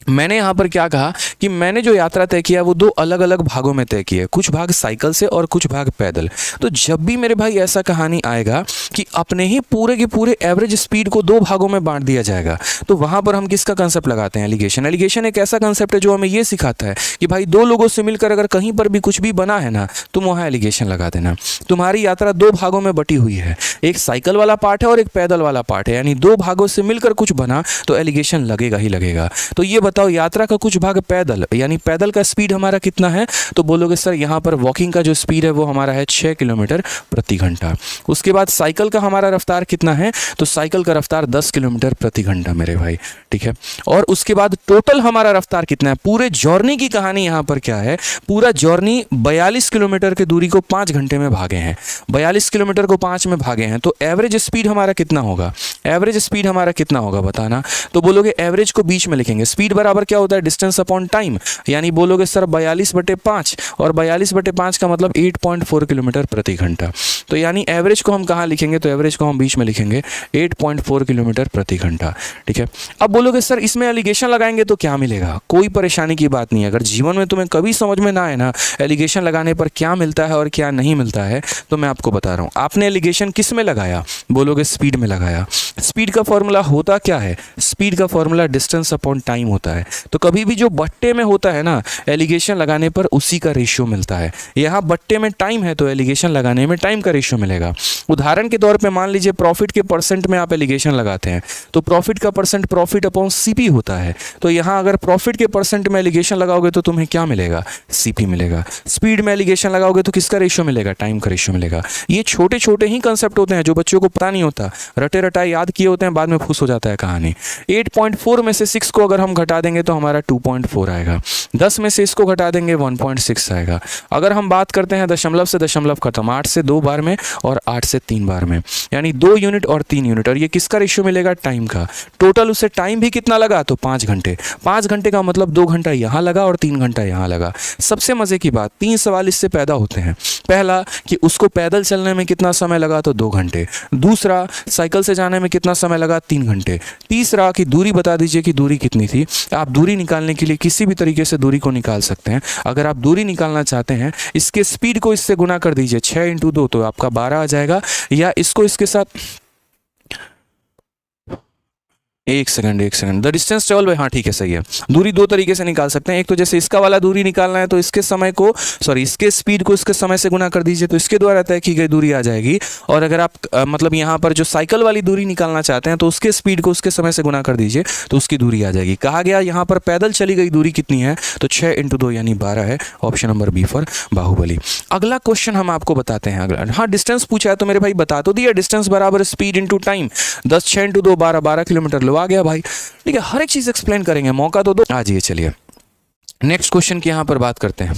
मैंने यहाँ पर क्या कहा कि मैंने जो यात्रा तय किया वो 2 अलग अलग भागों में तय किया है, कुछ भाग साइकिल से और कुछ भाग पैदल। तो जब भी मेरे भाई ऐसा कहानी आएगा कि अपने ही पूरे के पूरे एवरेज स्पीड को 2 भागों में बांट दिया जाएगा, तो वहाँ पर हम किसका कंसेप्ट लगाते हैं, एलिगेशन। एलिगेशन एक ऐसा कंसेप्ट है जो हमें ये सिखाता है कि भाई 2 लोगों से मिलकर अगर कहीं पर भी कुछ भी बना है ना, तुम वहाँ एलिगेशन लगा देना। तुम्हारी यात्रा 2 भागों में बटी हुई है, एक साइकिल वाला पार्ट है और एक पैदल वाला पार्ट है, यानी 2 भागों से मिलकर कुछ बना तो एलिगेशन लगेगा ही लगेगा। तो ये बताओ, यात्रा का कुछ भाग पैदल, यानी पैदल का स्पीड हमारा कितना है, तो बोलोगे सर यहाँ पर वॉकिंग का जो स्पीड है वो हमारा है 6 किलोमीटर प्रति घंटा। उसके बाद साइकिल का हमारा रफ्तार कितना है, तो साइकिल का रफ्तार 10 किलोमीटर प्रति घंटा मेरे भाई, ठीक है। और उसके बाद टोटल हमारा रफ्तार कितना है, पूरे जर्नी की कहानी यहाँ पर क्या है, पूरा जर्नी 42 किलोमीटर की दूरी को 5 घंटे में भागे हैं, 42 किलोमीटर को 5 में भागे हैं, तो एवरेज स्पीड हमारा कितना होगा, एवरेज स्पीड हमारा कितना होगा बताना। तो बोलोगे एवरेज को बीच में लिखेंगे, स्पीड बराबर क्या होता है, डिस्टेंस अपॉन टाइम, यानी बोलोगे सर 42/5, और 42/5 का मतलब 8.4 किलोमीटर प्रति घंटा। तो यानी एवरेज को हम कहाँ लिखेंगे, तो एवरेज को हम बीच में लिखेंगे 8.4 किलोमीटर प्रति घंटा, ठीक है। अब बोलोगे सर इसमें एलिगेशन लगाएंगे तो क्या मिलेगा, कोई परेशानी की बात नहीं है। अगर जीवन में तुम्हें कभी समझ में ना आए ना एलिगेशन लगाने पर क्या मिलता है और क्या नहीं मिलता है, तो मैं आपको बता रहा हूँ। आपने एलिगेशन किस में लगाया, बोलोगे स्पीड में लगाया। स्पीड का फॉर्मूला होता क्या है, स्पीड का फॉर्मूला डिस्टेंस अपॉन टाइम होता है। तो कभी भी जो बट्टे में होता है ना, एलिगेशन लगाने पर उसी का रेशियो मिलता है। यहाँ बट्टे में टाइम है तो एलिगेशन लगाने में टाइम का रेशियो मिलेगा। उदाहरण के तौर पे मान लीजिए प्रॉफिट के परसेंट में आप एलिगेशन लगाते हैं, तो प्रॉफिट का परसेंट प्रॉफिट अपॉन सीपी होता है। तो यहाँ अगर प्रॉफिट के परसेंट में एलिगेशन लगाओगे तो तुम्हें क्या मिलेगा, सीपी मिलेगा। स्पीड में एलिगेशन लगाओगे तो किसका रेशियो मिलेगा, टाइम का रेशियो मिलेगा। ये छोटे छोटे ही कंसेप्ट होते हैं जो बच्चों को पता नहीं होता, रटे रटाए याद किए होते हैं, बाद में फुस हो जाता है कहानी। 8.4 में से 6 को अगर हम घटा देंगे तो हमारा 2.4 आएगा, 10 में से इसको घटा देंगे 1.6 आएगा। अगर हम बात करते हैं दशमलव से दशमलव खत्म, 8 से 2 बार में और 8 से 3 बार में, यानी 2 यूनिट और 3 यूनिट, और ये किसका रेशियो मिलेगा, टाइम का। टोटल उसे टाइम भी कितना लगा, तो 5 घंटे। 5 घंटे का मतलब 2 घंटा यहाँ लगा और 3 घंटा यहाँ लगा। सबसे मजे की बात, 3 सवाल इससे पैदा होते हैं। पहला कि उसको पैदल चलने में कितना समय लगा, तो 2 घंटे। दूसरा, साइकिल से जाने में कितना समय लगा, 3 घंटे। तीसरा कि दूरी बता दीजिए कि दूरी कितनी थी। आप दूरी निकालने के लिए किसी भी तरीके से दूरी को निकाल सकते हैं। अगर आप दूरी निकालना चाहते हैं, इसके स्पीड को इससे गुना कर दीजिए, 6 × 2 तो आपका 12 आ जाएगा, या इसको इसके साथ एक second, the distance travel by, हाँ ठीक है, सही है। दूरी 2 तरीके से निकाल सकते हैं। एक तो जैसे इसका वाला दूरी निकालना है तो इसके समय को, सॉरी इसके स्पीड को इसके समय से गुना कर दीजिए तो इसके द्वारा तय की गई दूरी आ जाएगी। और अगर आप मतलब यहाँ पर जो साइकिल वाली दूरी निकालना चाहते हैं तो उसके स्पीड को उसके समय से गुना कर दीजिए तो उसकी दूरी आ जाएगी। कहा गया यहाँ पर पैदल चली गई दूरी कितनी है, तो 6 × 2 यानी 12 है। Option number B for Baahubali. अगला क्वेश्चन हम आपको बताते हैं। अगला, हाँ डिस्टेंस पूछा है तो मेरे भाई बता तो दिया, डिस्टेंस बराबर स्पीड इंटू टाइम। 10 6 × 2 12, 12 किलोमीटर लो, आ गया भाई। ठीक है, हर एक चीज एक्सप्लेन करेंगे, मौका तो दो। आ जाइए, चलिए नेक्स्ट क्वेश्चन की यहां पर बात करते हैं।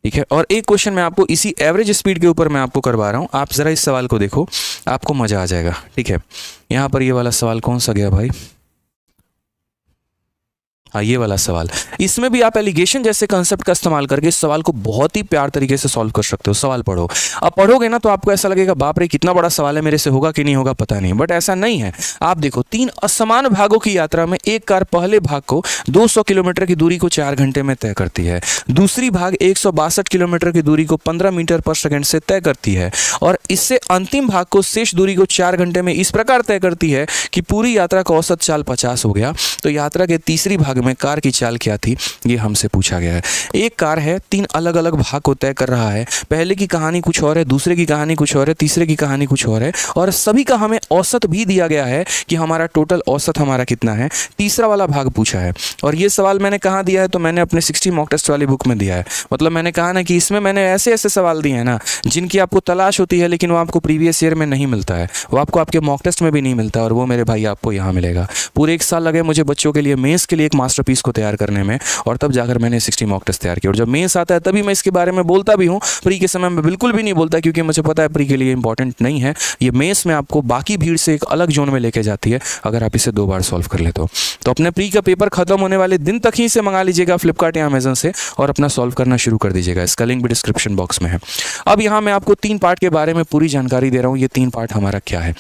ठीक है, और एक क्वेश्चन मैं आपको इसी एवरेज स्पीड के ऊपर मैं आपको करवा रहा हूं। आप जरा इस सवाल को देखो, आपको मजा आ जाएगा। ठीक है, यहां पर ये वाला सवाल कौन सा गया भाई, हाँ, ये वाला सवाल, इसमें भी आप एलिगेशन जैसे कंसेप्ट का इस्तेमाल करके इस सवाल को बहुत ही प्यार तरीके से सॉल्व कर सकते हो। सवाल पढ़ो, अब पढ़ोगे ना तो आपको ऐसा लगेगा बाप रे कितना बड़ा सवाल है, मेरे से होगा कि नहीं होगा पता नहीं, बट ऐसा नहीं है। आप देखो, 3 असमान भागों की यात्रा में एक कार पहले भाग को 200 किलोमीटर की दूरी को 4 घंटे में तय करती है, दूसरी भाग 162 किलोमीटर की दूरी को 15 मीटर पर सेकंड से तय करती है, और इससे अंतिम भाग को शेष दूरी को 4 घंटे में इस प्रकार तय करती है कि पूरी यात्रा का औसत चाल 50 हो गया। तो यात्रा के तीसरी भाग में कार की चाल क्या थी, ये हमसे पूछा गया है। एक कार है, 3 अलग अलग भाग को तय कर रहा है, पहले की कहानी कुछ और है, दूसरे की कहानी कुछ और है, तीसरे की कहानी कुछ और है, और सभी का हमें औसत भी दिया गया है कि हमारा टोटल औसत हमारा कितना है। तीसरा वाला भाग पूछा है, और ये सवाल मैंने कहाँ दिया है, तो मैंने अपने 60 मॉक टेस्ट वाली बुक में दिया है। मतलब मैंने कहा ना कि इसमें मैंने ऐसे ऐसे सवाल दिए हैं ना जिनकी आपको तलाश होती है, लेकिन वो आपको प्रीवियस ईयर में नहीं मिलता है, वो आपको आपके मॉक टेस्ट में भी नहीं मिलता, और वो मेरे भाई आपको यहाँ मिलेगा। पूरे 1 साल लगे मुझे बच्चों के लिए मेंस के लिए एक मास्टरपीस को तैयार करने में, और तब जाकर मैंने 60 मॉक टेस्ट तैयार किया। और जब मेंस आता है तभी मैं इसके बारे में बोलता भी हूँ, प्री के समय में बिल्कुल भी नहीं बोलता, क्योंकि मुझे पता है प्री के लिए इंपॉर्टेंट नहीं है। ये मेंस में आपको बाकी भीड़ से एक अलग जोन में लेके जाती है अगर आप इसे 2 बार सॉल्व कर ले तो अपने प्री का पेपर खत्म होने वाले दिन तक ही से मंगा लीजिएगा फ्लिपकार्ट या अमेजन से, और अपना सॉल्व करना शुरू कर दीजिएगा। इसका लिंक भी डिस्क्रिप्शन बॉक्स में है। अब यहाँ मैं आपको 3 पार्ट के बारे में पूरी जानकारी दे रहा हूँ। ये 3 पार्ट हमारा क्या है,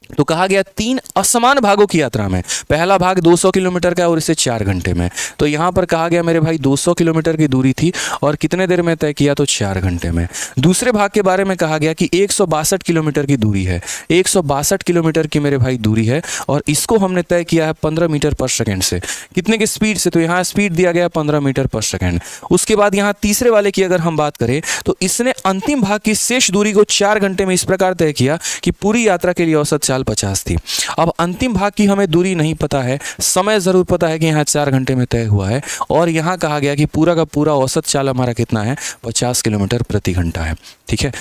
तो कहा गया 3 असमान भागों की यात्रा में पहला भाग 200 किलोमीटर का और इसे 4 घंटे में। तो यहाँ पर कहा गया मेरे भाई 200 किलोमीटर की दूरी थी और कितने देर में तय किया, तो 4 घंटे में। दूसरे भाग के बारे में कहा गया कि 162 किलोमीटर की दूरी है, 162 किलोमीटर की मेरे भाई दूरी है, और इसको हमने तय किया है 15 मीटर पर सेकेंड से। कितने की स्पीड से, तो यहाँ स्पीड दिया गया 15 मीटर पर सेकेंड। उसके बाद यहाँ तीसरे वाले की अगर हम बात करें तो इसने अंतिम भाग की शेष दूरी को 4 घंटे में इस प्रकार तय किया कि पूरी यात्रा के लिए औसत चाल 50 थी। अब अंतिम भाग की हमें दूरी नहीं पता है, समय जरूर पता है कि यहाँ 4 घंटे में तय हुआ है, और यहाँ कहा गया कि पूरा का पूरा औसत चाल हमारा कितना है, 50 किलोमीटर प्रति घंटा है। ठीक है,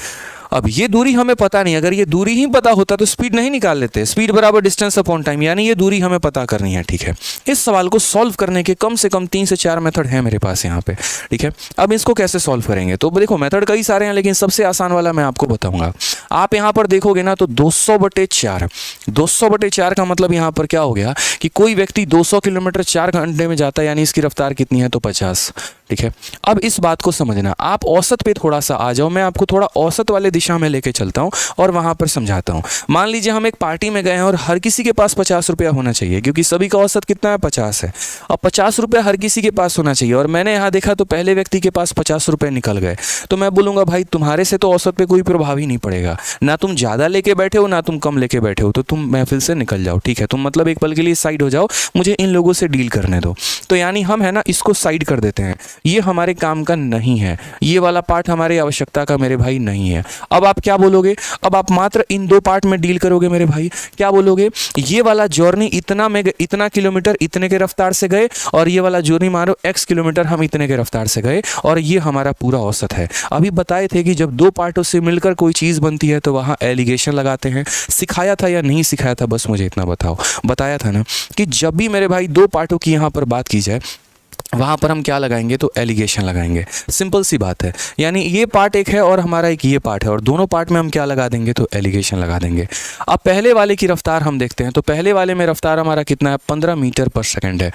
अब ये दूरी हमें पता नहीं, अगर ये दूरी ही पता होता तो स्पीड नहीं निकाल लेते। स्पीड बराबर डिस्टेंस अपॉन टाइम, यानी ये दूरी हमें पता करनी है। ठीक है, इस सवाल को सॉल्व करने के कम से कम 3 से 4 मेथड हैं मेरे पास यहाँ पे। ठीक है, अब इसको कैसे सॉल्व करेंगे, तो देखो मेथड कई सारे हैं, लेकिन सबसे आसान वाला मैं आपको बताऊंगा। आप यहाँ पर देखोगे ना तो 200/4, 200/4 का मतलब यहाँ पर क्या हो गया कि कोई व्यक्ति 200 किलोमीटर 4 घंटे में जाता है, यानी इसकी रफ्तार कितनी है, तो 50। ठीक है, अब इस बात को समझना, आप औसत पे थोड़ा सा आ जाओ, मैं आपको थोड़ा औसत वाले दिशा में लेके चलता हूँ और वहाँ पर समझाता हूँ। मान लीजिए हम एक पार्टी में गए हैं और हर किसी के पास 50 रुपया होना चाहिए, क्योंकि सभी का औसत कितना है, 50 है। अब 50 रुपया हर किसी के पास होना चाहिए, और मैंने यहाँ देखा तो पहले व्यक्ति के पास 50 रुपये निकल गए, तो मैं बोलूँगा भाई तुम्हारे से तो औसत पे कोई प्रभाव ही नहीं पड़ेगा, ना तुम ज़्यादा लेके बैठे हो ना तुम कम लेके बैठे हो, तो तुम महफिल से निकल जाओ। ठीक है, तुम मतलब एक पल के लिए साइड हो जाओ, मुझे इन लोगों से डील करने दो। तो यानी हम है ना इसको साइड कर देते हैं, ये हमारे काम का नहीं है, ये वाला पार्ट हमारी आवश्यकता का मेरे भाई नहीं है। अब आप क्या बोलोगे, अब आप मात्र इन 2 पार्ट में डील करोगे मेरे भाई। क्या बोलोगे, ये वाला जर्नी इतना में इतना किलोमीटर इतने के रफ्तार से गए, और ये वाला जर्नी मारो x किलोमीटर हम इतने के रफ्तार से गए, और ये हमारा पूरा औसत है। अभी बताए थे कि जब 2 पार्टों से मिलकर कोई चीज़ बनती है तो वहाँ एलिगेशन लगाते हैं। सिखाया था या नहीं सिखाया था, बस मुझे इतना बताओ। बताया था ना कि जब भी मेरे भाई 2 पार्टों की यहाँ पर बात की जाए वहाँ पर हम क्या लगाएंगे, तो एलिगेशन लगाएंगे। सिंपल सी बात है, यानी ये पार्ट एक है और हमारा एक ये पार्ट है, और दोनों पार्ट में हम क्या लगा देंगे, तो एलिगेशन लगा देंगे। अब पहले वाले की रफ्तार हम देखते हैं, तो पहले वाले में रफ्तार हमारा कितना है, 15 मीटर पर सेकंड है।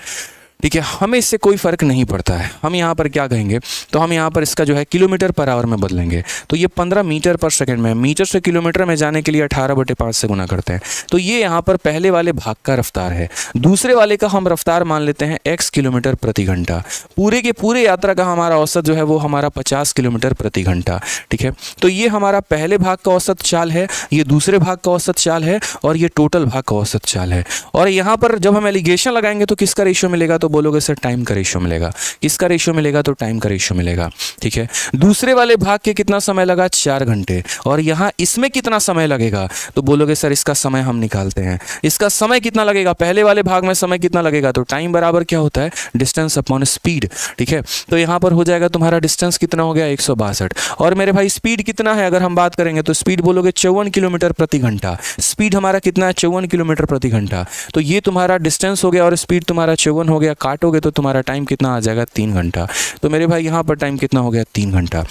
ठीक है, हमें इससे कोई फ़र्क नहीं पड़ता है। हम यहाँ पर क्या कहेंगे, तो हम यहाँ पर इसका जो है किलोमीटर पर आवर में बदलेंगे। तो ये 15 मीटर पर सेकंड में, मीटर से किलोमीटर में जाने के लिए 18/5 से गुना करते हैं। तो ये यहाँ पर पहले वाले भाग का रफ्तार है। दूसरे वाले का हम रफ्तार मान लेते हैं x किलोमीटर प्रति घंटा। पूरे के पूरे यात्रा का हमारा औसत जो है वो हमारा 50 किलोमीटर प्रति घंटा। ठीक है, तो ये हमारा पहले भाग का औसत चाल है, ये दूसरे भाग का औसत चाल है, और ये टोटल भाग का औसत चाल है। और यहाँ पर जब हम एलिगेशन लगाएंगे तो किसका रेशियो मिलेगा, तो बोलोगे सर टाइम का रेशियो मिलेगा। किसका रेशियो मिलेगा, तो टाइम का रेशियो मिलेगा। ठीक है, दूसरे वाले भाग के कितना समय लगा, 4 घंटे, और यहाँ इसमें कितना समय लगेगा, तो बोलोगे सर इसका समय हम निकालते हैं। इसका समय कितना लगेगा, पहले वाले भाग में समय कितना लगेगा, तो टाइम बराबर क्या होता है, डिस्टेंस अपॉन स्पीड। ठीक है, तो यहाँ पर हो जाएगा तुम्हारा डिस्टेंस कितना हो गया, 162, और मेरे भाई स्पीड कितना है, अगर हम बात करेंगे तो स्पीड बोलोगे 54 किलोमीटर प्रति घंटा। स्पीड हमारा कितना है, 54 किलोमीटर प्रति घंटा। तो ये तुम्हारा डिस्टेंस हो गया और स्पीड तुम्हारा 54 हो गया, काटोगे तो तुम्हारा टाइम कितना आ जाएगा, 3 घंटा। तो मेरे भाई यहाँ पर टाइम कितना हो गया, 3 घंटा।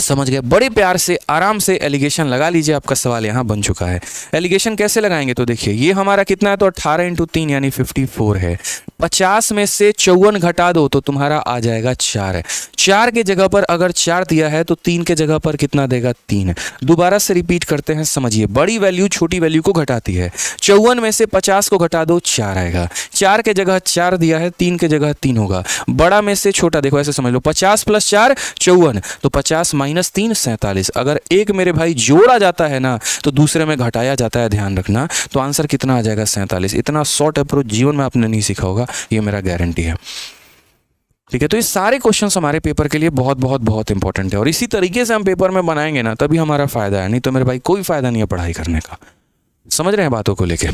समझ गए। बड़े प्यार से आराम से एलिगेशन लगा लीजिए, आपका सवाल यहाँ बन चुका है। एलिगेशन कैसे लगाएंगे तो देखिए, ये हमारा कितना है तो 18 × 3 यानी 54 है। 50 में से 54 घटा दो तो तुम्हारा आ जाएगा 4 है। 4 के जगह पर अगर 4 दिया है तो 3 के जगह पर कितना देगा 3 है। दोबारा से रिपीट करते हैं, समझिए। बड़ी वैल्यू छोटी वैल्यू को घटाती है। 54 में से 50 को घटा दो 4 आएगा। 4 के जगह 4 दिया है, 3 के जगह 3 होगा। बड़ा में से छोटा, देखो ऐसे समझ लो, 50 + 4 54, तो 50 - 3 47। अगर एक मेरे भाई जोड़ा जाता है ना तो दूसरे में घटाया जाता है, ध्यान रखना। तो आंसर कितना आ जाएगा 47। इतना शॉर्ट अप्रोच जीवन में आपने नहीं सीखा होगा, ये मेरा गारंटी है। ठीक है, तो ये सारे क्वेश्चंस हमारे पेपर के लिए बहुत बहुत बहुत इंपॉर्टेंट है, और इसी तरीके से हम पेपर में बनाएंगे ना तभी हमारा फायदा है, नहीं तो मेरे भाई कोई फायदा नहीं है पढ़ाई करने का। समझ रहे हैं बातों को लेके।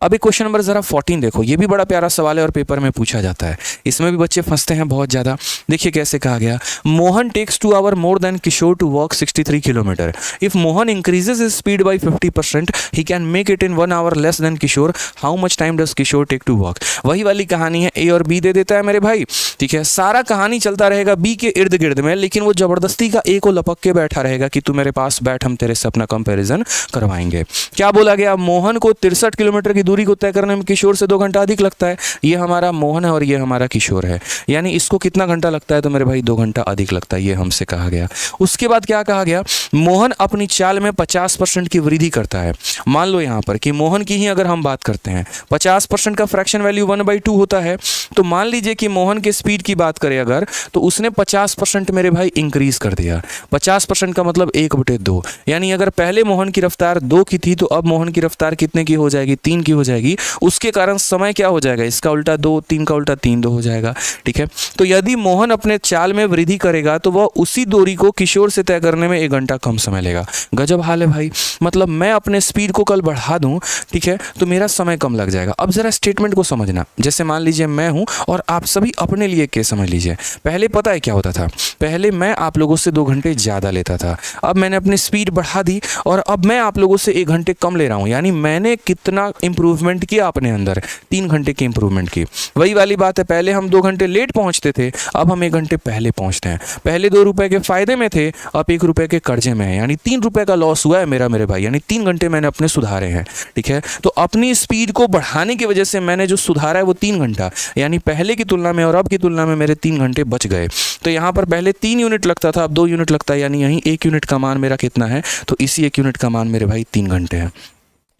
अभी क्वेश्चन नंबर जरा 14 देखो, ये भी बड़ा प्यारा सवाल है और पेपर में पूछा जाता है। इसमें भी बच्चे फंसते हैं बहुत ज़्यादा। देखिए कैसे कहा गया, Mohan takes 2 hour more than Kishore to walk 63 kilometre. If Mohan increases his speed by 50%, he can make it in 1 hour less than Kishore. How much time does Kishore take to walk. वही वाली कहानी है, ए और बी दे देता है मेरे भाई। ठीक है, सारा कहानी चलता रहेगा बी के इर्द गिर्द में, लेकिन वो जबरदस्ती का ए को लपक के बैठा रहेगा कि तू मेरे पास बैठ, हम तेरे से अपना कंपैरिजन करवाएंगे। क्या बोला गया, मोहन को 63 किलोमीटर की दूरी को तय करने में किशोर से 2 घंटा अधिक लगता है। ये हमारा मोहन है और ये हमारा किशोर है, यानी इसको कितना घंटा लगता है तो मेरे भाई 2 घंटा अधिक लगता है, ये हमसे कहा गया। उसके बाद क्या कहा गया, मोहन अपनी चाल में 50% की वृद्धि करता है। मान लो यहाँ पर कि मोहन की ही अगर हम बात करते हैं, 50% का फ्रैक्शन वैल्यू 1/2 होता है। तो मान लीजिए कि मोहन के स्पीड की बात करें अगर, तो उसने 50% मेरे भाई इंक्रीज कर दिया। 50% का मतलब 1/2, यानी अगर पहले मोहन की रफ्तार 2 की थी तो अब मोहन की रफ्तार कितने की हो जाएगी, 3 की हो जाएगी। उसके कारण समय क्या हो जाएगा, इसका उल्टा 2, 3 का उल्टा 3, 2 हो जाएगा। ठीक है, तो यदि मोहन अपने चाल में वृद्धि करेगा तो वह उसी दूरी को किशोर से तय करने में 1 घंटा कम समय लेगा। गजब हाल है भाई, मतलब मैं अपने स्पीड को कल बढ़ा दूं, ठीक है, तो मेरा समय कम लग जाएगा। अब जरा स्टेटमेंट को समझना, जैसे मान लीजिए मैं हूं और आप सभी अपने लिए केस समझ लीजिए। पहले पता है क्या होता था, पहले मैं आप लोगों से 2 घंटे ज़्यादा लेता था, अब मैंने अपनी स्पीड बढ़ा दी और अब मैं आप लोगों से 1 घंटे कम ले रहा हूँ, यानी मैंने कितना इंप्रूवमेंट किया अपने अंदर, 3 घंटे की इंप्रूवमेंट की। वही वाली बात है, पहले हम 2 घंटे लेट पहुँचते थे, अब हम 1 घंटे पहले पहुँचते हैं। पहले 2 रुपये के फायदे में थे, अब 1 रुपये के कर्जे में है, यानी 3 रुपये का लॉस हुआ है मेरे भाई, यानी 3 घंटे मैंने अपने सुधारे हैं। ठीक है, तो अपनी स्पीड को बढ़ाने की वजह से मैंने जो सुधारा है वो 3 घंटा, यानी पहले की तुलना में और अब की तुलना में मेरे 3 घंटे बच गए। तो यहाँ पर पहले 3 यूनिट लगता था, अब 2 यूनिट लगता है, यानी यहीं 1 यूनिट का मान मेरा कितना है, तो इसी 1 यूनिट का मान मेरे भाई 3 घंटे है।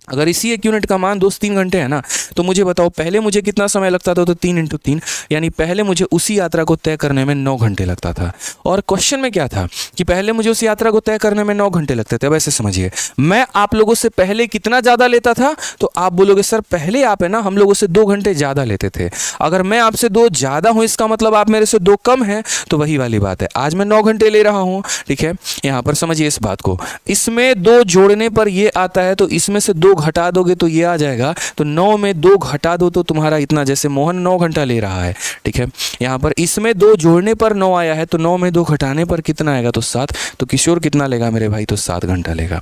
अगर इसी 1 यूनिट का मान दोस्त 3 घंटे है ना, तो मुझे बताओ पहले मुझे कितना समय लगता था, तो 3 × 3, यानी पहले मुझे उसी यात्रा को तय करने में 9 घंटे लगता था। और क्वेश्चन में क्या था कि पहले मुझे उस यात्रा को तय करने में 9 घंटे लगते थे। अब ऐसे समझिए, मैं आप लोगों से पहले कितना ज़्यादा लेता था, तो आप बोलोगे सर पहले आप है ना हम लोगों से 2 घंटे ज़्यादा लेते थे। अगर मैं आपसे 2 ज़्यादा हूँ इसका मतलब आप मेरे से 2 कम हैं, तो वही वाली बात है, आज मैं 9 घंटे ले रहा हूँ। ठीक है, यहाँ पर समझिए इस बात को, इसमें 2 जोड़ने पर ये आता है, तो इसमें से 2 घटा दोगे तो ये आ जाएगा, तो 9 में 2 घटा दो तो तुम्हारा इतना, जैसे मोहन 9 घंटा ले रहा है। ठीक है, यहाँ पर इसमें 2 जोड़ने पर 9 आया है, तो 9 में 2 घटाने पर कितना आएगा, तो 7। तो किशोर कितना लेगा मेरे भाई, तो 7 घंटा लेगा।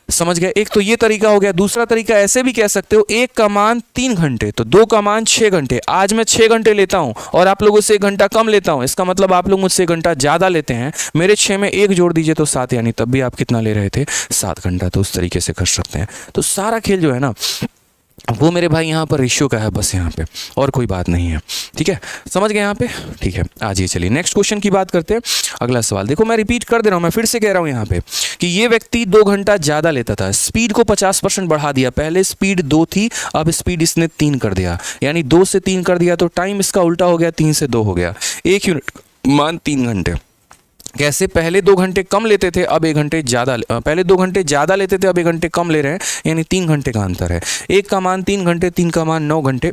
समझ गए, एक तो ये तरीका हो गया। दूसरा तरीका ऐसे भी कह सकते हो, 1 का मान 3 घंटे तो 2 का मान 6 घंटे। आज मैं 6 घंटे लेता हूं और आप लोगों से 1 घंटा कम लेता हूं, इसका मतलब आप लोग मुझसे 1 घंटा ज़्यादा लेते हैं। मेरे 6 में 1 जोड़ दीजिए तो 7, यानी तब भी आप कितना ले रहे थे, 7 घंटा। तो उस तरीके से कर सकते हैं। तो सारा खेल जो है ना वो मेरे भाई यहाँ पर रेशियो का है, बस यहाँ पे और कोई बात नहीं है। ठीक है, समझ गए यहाँ पे। ठीक है, आज ये चलिए नेक्स्ट क्वेश्चन की बात करते हैं। अगला सवाल देखो, मैं रिपीट कर दे रहा हूँ, मैं फिर से कह रहा हूँ यहाँ पे कि ये व्यक्ति 2 घंटा ज़्यादा लेता था, स्पीड को 50% बढ़ा दिया। पहले स्पीड 2 थी, अब स्पीड इसने 3 कर दिया, यानी 2 से 3 कर दिया, तो टाइम इसका उल्टा हो गया, 3 से 2 हो गया। 1 यूनिट मान 3 घंटे। कैसे, पहले 2 घंटे कम लेते थे, अब 1 घंटे ज़्यादा, पहले 2 घंटे ज़्यादा लेते थे, अब 1 घंटे कम ले रहे हैं, यानी 3 घंटे का अंतर है। 1 का मान 3 घंटे, 3 का मान 9 घंटे।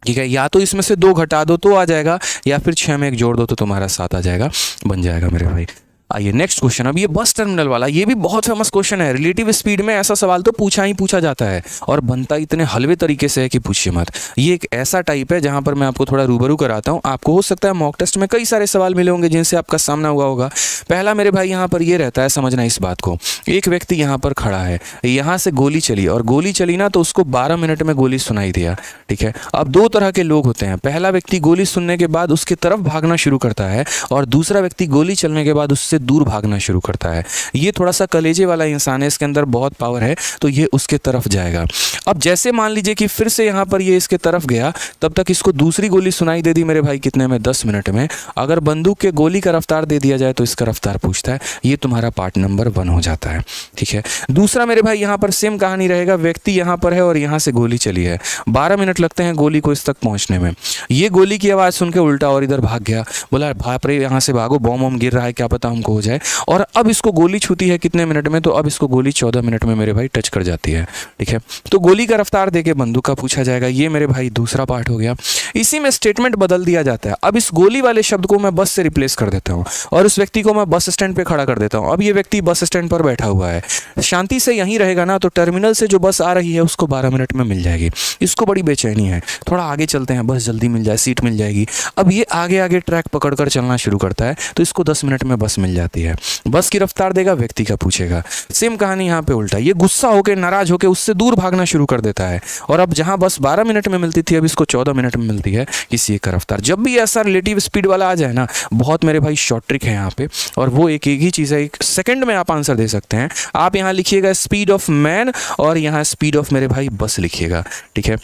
ठीक है, या तो इसमें से 2 घटा दो तो आ जाएगा, या फिर 6 में 1 जोड़ दो तो तुम्हारा 7 आ जाएगा, बन जाएगा मेरे भाई। आइए नेक्स्ट क्वेश्चन। अब ये बस टर्मिनल वाला, ये भी बहुत फेमस क्वेश्चन है। रिलेटिव स्पीड में ऐसा सवाल तो पूछा ही पूछा जाता है, और बनता इतने हलवे तरीके से है कि पूछिए मत। ये एक ऐसा टाइप है जहां पर मैं आपको थोड़ा रूबरू कराता हूं। आपको हो सकता है मॉक टेस्ट में कई सारे सवाल मिले होंगे जिनसे आपका सामना हुआ होगा। पहला मेरे भाई यहाँ पर ये रहता है, समझना इस बात को। एक व्यक्ति यहाँ पर खड़ा है, यहाँ से गोली चली, और गोली चली ना तो उसको 12 मिनट में गोली सुनाई दिया। ठीक है, अब 2 तरह के लोग होते हैं। पहला व्यक्ति गोली सुनने के बाद उसकी तरफ भागना शुरू करता है, और दूसरा व्यक्ति गोली चलने के बाद उससे दूर भागना शुरू करता है। ये थोड़ा सा कलेजे वाला इंसान है, इसके अंदर बहुत पावर है, तो ये उसके तरफ जाएगा। अब जैसे मान लीजिए कि फिर से यहाँ पर ये इसके तरफ गया, तब तक इसको दूसरी गोली सुनाई दे दी मेरे भाई कितने में, 10 मिनट में। अगर बंदूक के गोली का रफ्तार दे दिया जाए तो इसका रफ्तार पूछता है। ये तुम्हारा पार्ट नंबर 1 हो जाता है, ठीक है। दूसरा मेरे भाई यहाँ पर सेम कहानी रहेगा। व्यक्ति यहाँ पर है और यहाँ से गोली चली है, 12 मिनट लगते हैं गोली को इस तक पहुँचने में। ये गोली की आवाज़ सुन के उल्टा और इधर भाग गया, बोला बाप रे यहाँ से भागो, बॉम्ब वॉम्ब गिर रहा है, क्या पता हमको हो जाए। और अब इसको गोली छूती है कितने मिनट में, तो अब इसको गोली 14 मिनट में मेरे भाई टच कर जाती है, ठीक है। तो गोली का रफ्तार देके बंदूक का पूछा जाएगा। ये मेरे भाई दूसरा पार्ट हो गया। इसी में स्टेटमेंट बदल दिया जाता है। अब इस गोली वाले शब्द को मैं बस से रिप्लेस कर देता हूँ और उस व्यक्ति को मैं बस स्टैंड पे खड़ा कर देता हूँ। अब ये व्यक्ति बस स्टैंड पर बैठा हुआ है, शांति से यहीं रहेगा ना, तो टर्मिनल से जो बस आ रही है उसको 12 मिनट में मिल जाएगी। इसको बड़ी बेचैनी है, थोड़ा आगे चलते हैं, बस जल्दी मिल जाए, सीट मिल जाएगी। अब ये आगे आगे ट्रैक पकड़ कर चलना शुरू करता है, तो इसको 10 मिनट में बस मिल जाती है। बस की रफ्तार देगा, व्यक्ति का पूछेगा। सेम कहानी यहाँ पे उल्टा, ये गुस्सा होकर नाराज होकर उससे दूर भागना शुरू कर देता है। और अब जहाँ बस 12 मिनट में मिलती थी, अब इसको 14 मिनट में मिलती है किसी एक का रफ्तार। जब भी ऐसा रिलेटिव स्पीड वाला आ जाए ना, बहुत मेरे भाई शॉर्ट ट्रिक है यहाँ पे, और वो एक ही चीज़ है, 1 सेकंड में आप आंसर दे सकते हैं। आप यहाँ लिखिएगा स्पीड ऑफ मैन और यहाँ स्पीड ऑफ मेरे भाई बस लिखिएगा, ठीक है।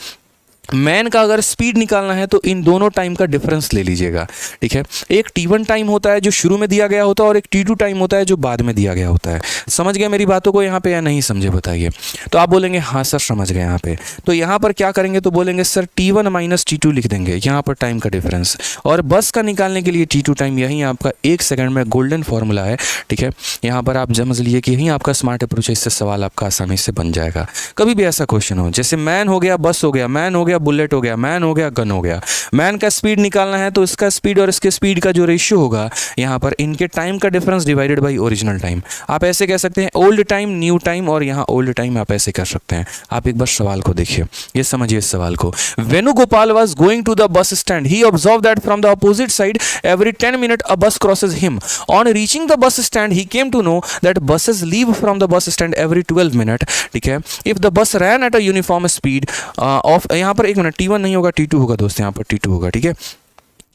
मैन का अगर स्पीड निकालना है तो इन दोनों टाइम का डिफरेंस ले लीजिएगा, ठीक है। एक T1 टाइम होता है जो शुरू में दिया गया होता है और एक T2 टाइम होता है जो बाद में दिया गया होता है। समझ गए मेरी बातों को यहाँ पे या नहीं समझे बताइए। तो आप बोलेंगे हाँ सर समझ गए यहाँ पे। तो यहाँ पर क्या करेंगे, तो बोलेंगे सर T1 माइनस T2 लिख देंगे यहाँ पर टाइम का डिफरेंस। और बस का निकालने के लिए T2 टाइम, यही आपका 1 सेकंड में गोल्डन फॉर्मूला है, ठीक है। यहाँ पर आप समझ लीजिए कि यही आपका स्मार्ट अप्रोच है, इससे सवाल आपका आसानी से बन जाएगा। कभी भी ऐसा क्वेश्चन हो, जैसे मैन हो गया, बस हो गया, मैन हो गया, बुलेट हो गया, मैन हो गया, गन हो गया। मैन का स्पीड निकालना है तो इसका स्पीड और इसके स्पीड का जो रेशियो होगा यहाँ पर, इनके टाइम का difference divided by original time. आप ऐसे कह सकते हैं ओल्ड टाइम न्यू टाइम, और यहाँ ओल्ड टाइम आप ऐसे कर सकते हैं। आप एक बार सवाल को देखिए, ये समझिए इस सवाल को। Venugopal was going to the bus stand, he observe that from the opposite side every 10 minute a bus crosses him. On reaching the bus stand he came to know that buses leave from the bus stand every 12 minute, ठीक है। If the bus ran at a uniform speed of, यहाँ पर 1 मिनट, T1 नहीं होगा T2 होगा दोस्त, यहाँ पर T2 होगा, ठीक है।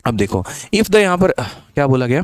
अब देखो इफ द, यहाँ पर क्या बोला गया,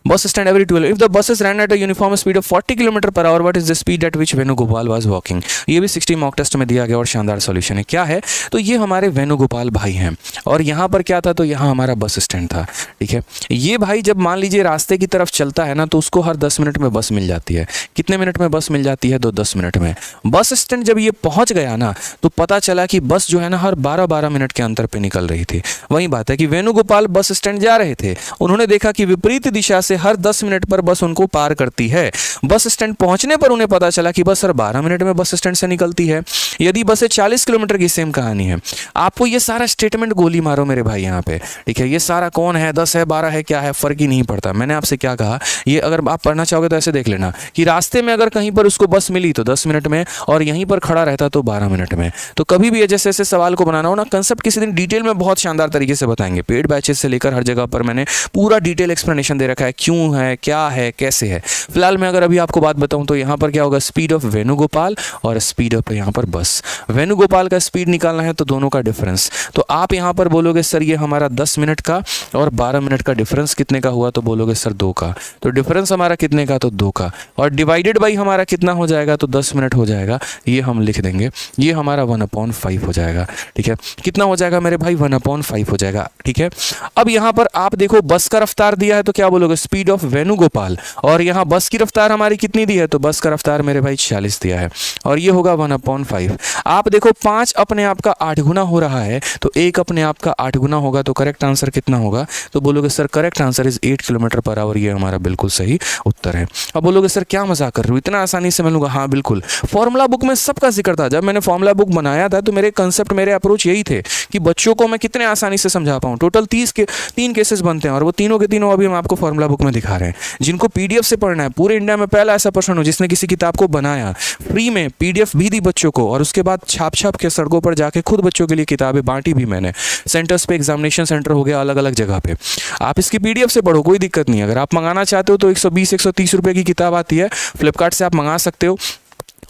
बस stand every 12, if the buses run at a uniform speed of 40 kilometre per hour, what is the speed at which Venugopal was walking. ये भी 60 मॉक टेस्ट में दिया गया और शानदार सॉल्यूशन है। क्या है, तो ये हमारे वेणुगोपाल भाई हैं और यहाँ पर क्या था, तो यहाँ हमारा बस स्टैंड था, ठीक है। ये भाई जब मान लीजिए रास्ते की तरफ चलता है ना, तो उसको हर 10 मिनट में बस मिल जाती है। कितने मिनट में बस मिल जाती है, तो 10 मिनट में। बस स्टैंड जब ये पहुँच गया ना, तो पता चला कि बस जो है ना हर 12-12 मिनट के अंतर पे निकल रही थी। वही बात है कि वेणुगोपाल बस स्टैंड जा रहे थे, उन्होंने देखा कि विपरीत दिशा से हर 10 मिनट पर बस उनको पार करती है। बस स्टैंड पहुंचने पर उन्हें पता चला कि बस हर 12 मिनट में बस स्टैंड से निकलती है। यदि बसें 40 किलोमीटर की, सेम कहानी है। आपको ये सारा स्टेटमेंट गोली मारो मेरे भाई यहाँ पे, ठीक है। ये सारा कौन है, 10 है, 12 है, क्या है, फर्क ही नहीं पड़ता। मैंने आपसे क्या कहा, ये अगर आप पढ़ना चाहोगे तो ऐसे देख लेना कि रास्ते में अगर कहीं पर उसको बस मिली तो 10 मिनट में, और यहीं पर खड़ा रहता तो 12 मिनट में। तो कभी भी जैसे ऐसे सवाल को बनाना हो ना, कंसेप्ट किसी दिन डिटेल में बहुत शानदार तरीके से बताएंगे। पेड बैचेस से लेकर हर जगह पर मैंने पूरा डिटेल एक्सप्लेनेशन दे रखा है, क्यों है, क्या है, कैसे है। फिलहाल मैं अगर अभी आपको बात बताऊं तो यहाँ पर क्या होगा, स्पीड ऑफ वेणुगोपाल और स्पीड ऑफ यहाँ पर बस। वेणुगोपाल का स्पीड निकालना है तो दोनों का डिफरेंस, तो आप यहाँ पर बोलोगे सर ये हमारा 10 मिनट का और 12 मिनट का डिफरेंस कितने का हुआ, तो बोलोगे सर 2 का। तो डिफरेंस हमारा कितने का, तो 2 का, और डिवाइडेड बाई हमारा कितना हो जाएगा, तो 10 मिनट हो जाएगा। ये हम लिख देंगे, ये हमारा 1/5 हो जाएगा, ठीक है। कितना हो जाएगा मेरे भाई, 1/5 हो जाएगा, ठीक है। अब यहाँ पर आप देखो बस का रफ्तार दिया है तो क्या बोलोगे, स्पीड ऑफ वेणुगोपाल, और यहाँ बस की रफ्तार हमारी कितनी दी है, तो बस का रफ्तार मेरे भाई 40 दिया है, और ये होगा 1/5। आप देखो 5 अपने आप का 8 गुना हो रहा है, तो 1 अपने आप का 8 गुना होगा, तो करेक्ट आंसर कितना होगा, तो बोलोगे sir correct answer is 8 kilometre per hour. ये हमारा बिल्कुल सही उत्तर है। अब बोलोगे सर क्या मजाक कर रहे हो, इतना आसानी से मैं लूँगा। हाँ बिल्कुल, फॉर्मूला बुक में सबका जिक्र था। जब मैंने फॉर्मूला बुक बनाया था तो मेरे कंसेप्ट, मेरे अप्रोच यही थे कि बच्चों को मैं कितने आसानी से समझा पाऊँ। टोटल 3 केसेस बनते हैं और वो तीनों के तीनों अभी हम आपको फॉर्मूला बुक में दिखा रहे हैं। जिनको पीडीएफ से पढ़ना है, पूरे इंडिया में पहला ऐसा पर्सन हो जिसने किसी किताब को बनाया, फ्री में पीडीएफ भी दी बच्चों को, और उसके बाद छाप के सड़कों पर जाके खुद बच्चों के लिए किताबें बांटी भी मैंने। सेंटर्स पे, एग्जामिनेशन सेंटर हो गया, अलग अलग जगह पे। आप इसकी पीडीएफ से पढ़ो, कोई दिक्कत नहीं। अगर आप मंगाना चाहते हो तो 120-130 रुपये की किताब आती है, फ्लिपकार्ट से आप मंगा सकते हो।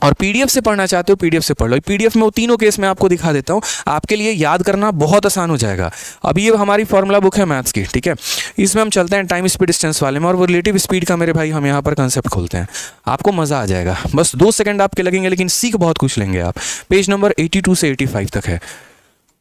और पीडीएफ से पढ़ना चाहते हो पीडीएफ से पढ़ लो। पीडीएफ में वो तीनों केस मैं आपको दिखा देता हूँ, आपके लिए याद करना बहुत आसान हो जाएगा। अब ये हमारी फॉर्मूला बुक है मैथ्स की, ठीक है। इसमें हम चलते हैं टाइम स्पीड डिस्टेंस वाले में, और वो रिलेटिव स्पीड का मेरे भाई हम यहाँ पर कंसेप्ट खोलते हैं। आपको मज़ा आ जाएगा, बस 2 सेकंड आपके लगेंगे, लेकिन सीख बहुत कुछ लेंगे आप। पेज नंबर 82 से 85 तक है,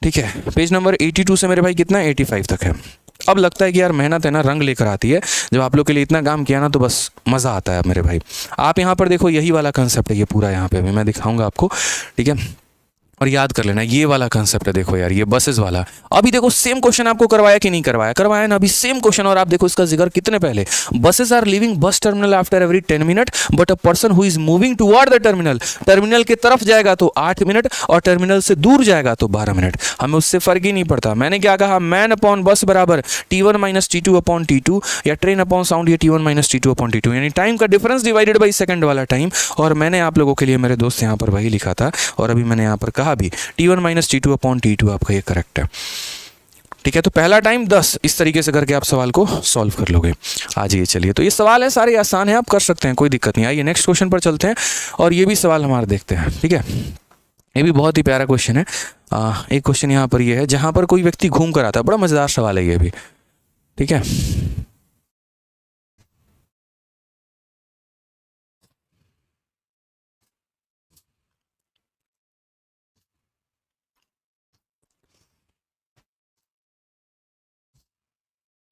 ठीक है। पेज नंबर 82 से मेरे भाई कितना है, 85 तक है। अब लगता है कि यार मेहनत है ना रंग लेकर आती है, जब आप लोग के लिए इतना काम किया ना तो बस मज़ा आता है मेरे भाई। आप यहाँ पर देखो, यही वाला कंसेप्ट है ये पूरा, यहाँ पे भी मैं दिखाऊंगा आपको, ठीक है। और याद कर लेना, ये वाला कंसेप्ट है, देखो यार ये बसेस वाला। अभी देखो सेम क्वेश्चन आपको करवाया कि नहीं करवाया, करवाया ना अभी सेम क्वेश्चन। और आप देखो इसका जिक्र कितने पहले, buses are leaving bus terminal after every 10 minute, but a person who is moving toward the terminal, terminal के तरफ जाएगा तो 8 मिनट और टर्मिनल से दूर जाएगा तो 12 मिनट। हमें उससे फर्क ही नहीं पड़ता। मैंने क्या कहा, मैन अपॉन बस बराबर T1 minus T2 upon T2, या ट्रेन अपॉन साउंड ये T1 minus T2 upon T2, यानी टाइम का डिफरेंस डिवाइडेड बाई सेकंड वाला टाइम। और मैंने आप लोगों के लिए मेरे दोस्त यहाँ पर वही लिखा था, और अभी मैंने यहाँ पर कहा भी T1 minus T2 upon T2, आपका ये करेक्ट है, ठीक है। तो पहला टाइम 10, इस तरीके से करके आप सवाल को सॉल्व कर लोगे। आ जाइए, चलिए। तो ये सवाल है सारे आसान है, आप कर सकते हैं, कोई दिक्कत नहीं। आइए नेक्स्ट क्वेश्चन पर चलते हैं, और ये भी सवाल हमारे देखते हैं, ठीक है। ये भी बहुत ही प्यारा क्वेश्चन है। एक क्वेश्चन यहाँ पर ये है, जहाँ पर कोई व्यक्ति घूम कर आता है, बड़ा मज़ेदार सवाल है ये भी, ठीक है।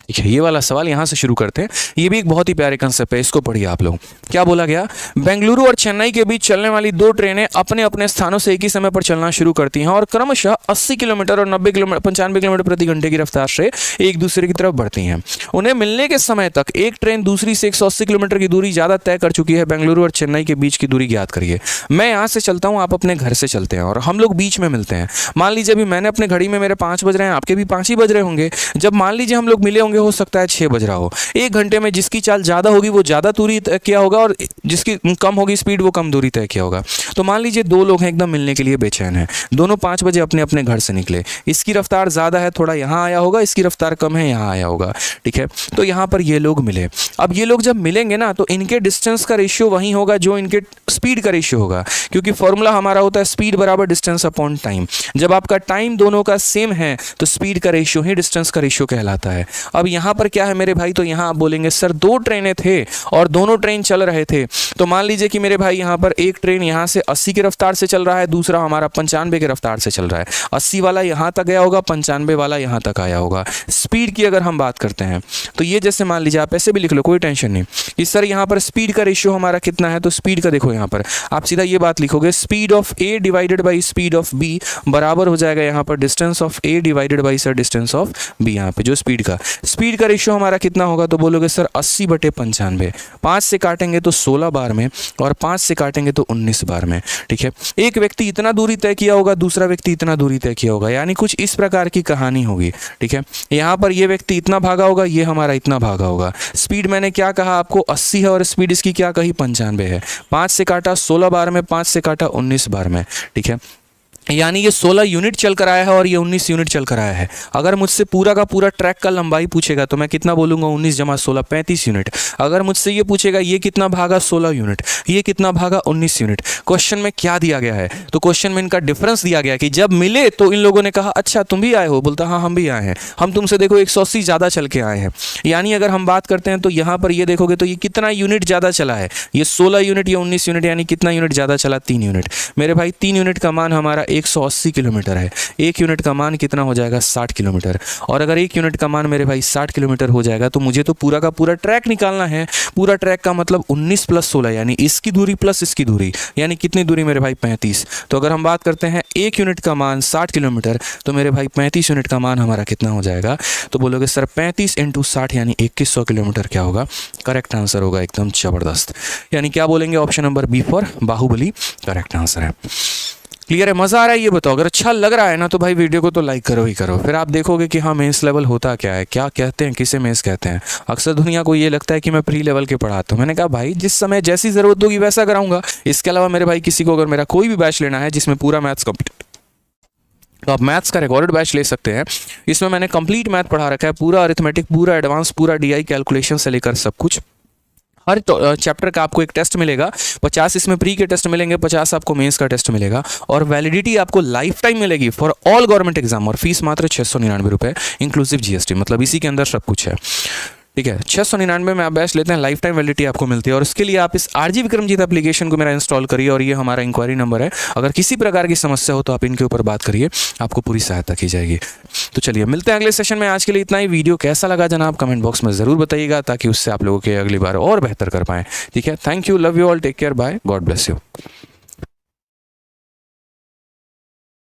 ठीक है, ये वाला सवाल यहाँ से शुरू करते हैं। ये भी एक बहुत ही प्यारे कंसेप्ट है, इसको पढ़िए आप लोग। क्या बोला गया, बेंगलुरु और चेन्नई के बीच चलने वाली 2 ट्रेनें अपने अपने स्थानों से एक ही समय पर चलना शुरू करती हैं और क्रमशः 80 किलोमीटर और 95 किलोमीटर प्रति घंटे की रफ्तार से एक दूसरे की तरफ बढ़ती हैं। उन्हें मिलने के समय तक एक ट्रेन दूसरी से 180 किलोमीटर की दूरी ज़्यादा तय कर चुकी है। बेंगलुरु और चेन्नई के बीच की दूरी ज्ञात करिए। मैं यहाँ से चलता हूँ, आप अपने घर से चलते हैं, और हम लोग बीच में मिलते हैं। मान लीजिए अभी मैंने अपने घड़ी में मेरे 5 बज रहे हैं, आपके भी 5 ही बज रहे होंगे। जब मान लीजिए हम लोग मिले होंगे, हो सकता है 6 बज रहा हो। 1 घंटे में जिसकी चाल ज़्यादा होगी वो ज़्यादा दूरी तय किया होगा, और जिसकी कम होगी स्पीड वो कम दूरी तय किया होगा। तो मान लीजिए 2 लोग हैं, एकदम मिलने के लिए बेचैन हैं। दोनों 5 बजे अपने अपने घर से निकले। इसकी रफ्तार ज़्यादा है, थोड़ा यहाँ आया होगा, इसकी रफ्तार कम है, यहाँ आया होगा, ठीक है। तो यहाँ पर ये लोग मिले। अब ये लोग जब मिलेंगे ना, तो इनके डिस्टेंस का रेशियो वही होगा जो इनके स्पीड का रेशियो होगा, क्योंकि फॉर्मूला हमारा होता है स्पीड बराबर डिस्टेंस अपॉन टाइम। जब आपका टाइम दोनों का सेम है तो स्पीड का रेशियो ही डिस्टेंस का रेशियो कहलाता है। अब यहाँ पर क्या है मेरे भाई, तो यहाँ आप बोलेंगे सर 2 ट्रेनें थे और दोनों ट्रेन चल रहे थे। तो मान लीजिए कि मेरे भाई यहाँ पर एक ट्रेन यहाँ से 80 की रफ्तार से चल रहा है, दूसरा हमारा 95 की रफ्तार से चल रहा है। 80 वाला यहाँ तक गया होगा, 95 वाला यहाँ तक आया होगा। स्पीड की अगर हम बात करते हैं तो ये जैसे मान लीजिए, आप ऐसे भी लिख लो, कोई टेंशन नहीं कि सर यहाँ पर स्पीड का रेशियो हमारा कितना है। तो स्पीड का देखो, यहाँ पर आप सीधा ये बात लिखोगे, speed of A divided by speed of B बराबर हो जाएगा यहाँ पर distance of A divided by sir distance of B. यहाँ पे जो स्पीड का रेशियो हमारा कितना होगा, तो बोलोगे सर 80/95। 5 से काटेंगे तो 16 बार में, और 5 से काटेंगे तो 19 बार में, ठीक है। एक व्यक्ति इतना दूरी तय किया होगा, दूसरा व्यक्ति इतना दूरी तय किया होगा, यानी कुछ इस प्रकार की कहानी होगी, ठीक है। यहाँ पर ये व्यक्ति इतना भागा होगा, ये हमारा इतना भागा होगा। स्पीड मैंने क्या कहा आपको, 80 है, और स्पीड इसकी क्या कही, 95 है। 5 से काटा 16 बार में, 5 से काटा 19 बार में, ठीक है। यानी ये 16 यूनिट चल कर आया है और ये 19 यूनिट चल कर आया है। अगर मुझसे पूरा का पूरा ट्रैक का लंबाई पूछेगा तो मैं कितना बोलूँगा, 19 जमा 16 35 यूनिट। अगर मुझसे ये पूछेगा ये कितना भागा, 16 यूनिट, ये कितना भागा, 19 यूनिट। क्वेश्चन में क्या दिया गया है, तो क्वेश्चन में इनका डिफरेंस दिया गया कि जब मिले तो इन लोगों ने कहा अच्छा तुम भी आए हो, बोलता हाँ हम भी आए हैं, हम तुमसे देखो 180 ज़्यादा चल के आए हैं। यानी अगर हम बात करते हैं तो यहाँ पर ये देखोगे तो ये कितना यूनिट ज़्यादा चला है, ये 16 यूनिट, ये 19 यूनिट, यानी कितना यूनिट ज़्यादा चला, 3 यूनिट। मेरे भाई 3 यूनिट का मान हमारा 180 किलोमीटर है। 1 यूनिट का मान कितना हो जाएगा, 60 किलोमीटर। और अगर 1 यूनिट का मान मेरे भाई 60 किलोमीटर हो जाएगा तो मुझे तो पूरा का पूरा ट्रैक निकालना है। पूरा ट्रैक का मतलब 19 + 16, यानी इसकी दूरी प्लस इसकी दूरी, यानी कितनी दूरी मेरे भाई, 35। तो अगर हम बात करते हैं 1 यूनिट का मान 60 किलोमीटर, तो मेरे भाई 35 यूनिट का मान हमारा कितना हो जाएगा, तो बोलोगे सर 35 × 60 यानी 2100 किलोमीटर क्या होगा, करेक्ट आंसर होगा, एकदम जबरदस्त। यानी क्या बोलेंगे, option number B for Baahubali correct answer है। क्लियर है, मज़ा आ रहा है ये बताओ। अगर अच्छा लग रहा है ना तो भाई वीडियो को तो लाइक करो ही करो, फिर आप देखोगे कि हाँ मेंस लेवल होता क्या है, क्या कहते हैं, किसे मेंस कहते हैं। अक्सर दुनिया को ये लगता है कि मैं प्री लेवल के पढ़ाता हूँ। मैंने कहा भाई जिस समय जैसी ज़रूरत होगी वैसा कराऊंगा। इसके अलावा मेरे भाई किसी को अगर मेरा कोई भी बैच लेना है जिसमें पूरा मैथ्स कंप्लीट, तो आप मैथ्स का रिकॉर्डेड बैच ले सकते हैं। इसमें मैंने कंप्लीट मैथ पढ़ा रखा है, पूरा अरिथमेटिक, पूरा एडवांस, पूरा DI कैलकुलेशन से लेकर सब कुछ। हर चैप्टर का आपको एक टेस्ट मिलेगा, 50 इसमें प्री के टेस्ट मिलेंगे, 50 आपको मेंस का टेस्ट मिलेगा, और वैलिडिटी आपको लाइफ टाइम मिलेगी फॉर ऑल गवर्नमेंट एग्जाम, और फीस मात्र 699 रुपये इंक्लूसिव जीएसटी, मतलब इसी के अंदर सब कुछ है। ठीक है, 699 में आप बैच लेते हैं, लाइफ टाइम वैलिडिटी आपको मिलती है। और उसके लिए आप इस आरजी विक्रमजीत एप्लीकेशन को मेरा इंस्टॉल करिए, और ये हमारा इंक्वायरी नंबर है, अगर किसी प्रकार की समस्या हो तो आप इनके ऊपर बात करिए, आपको पूरी सहायता की जाएगी। तो चलिए मिलते हैं अगले सेशन में, आज के लिए इतना ही। वीडियो कैसा लगा जनाब कमेंट बॉक्स में ज़रूर बताइएगा, ताकि उससे आप लोगों के अगली बार और बेहतर कर पाएँ। ठीक है, thank you, love you all, take care, bye, God bless you.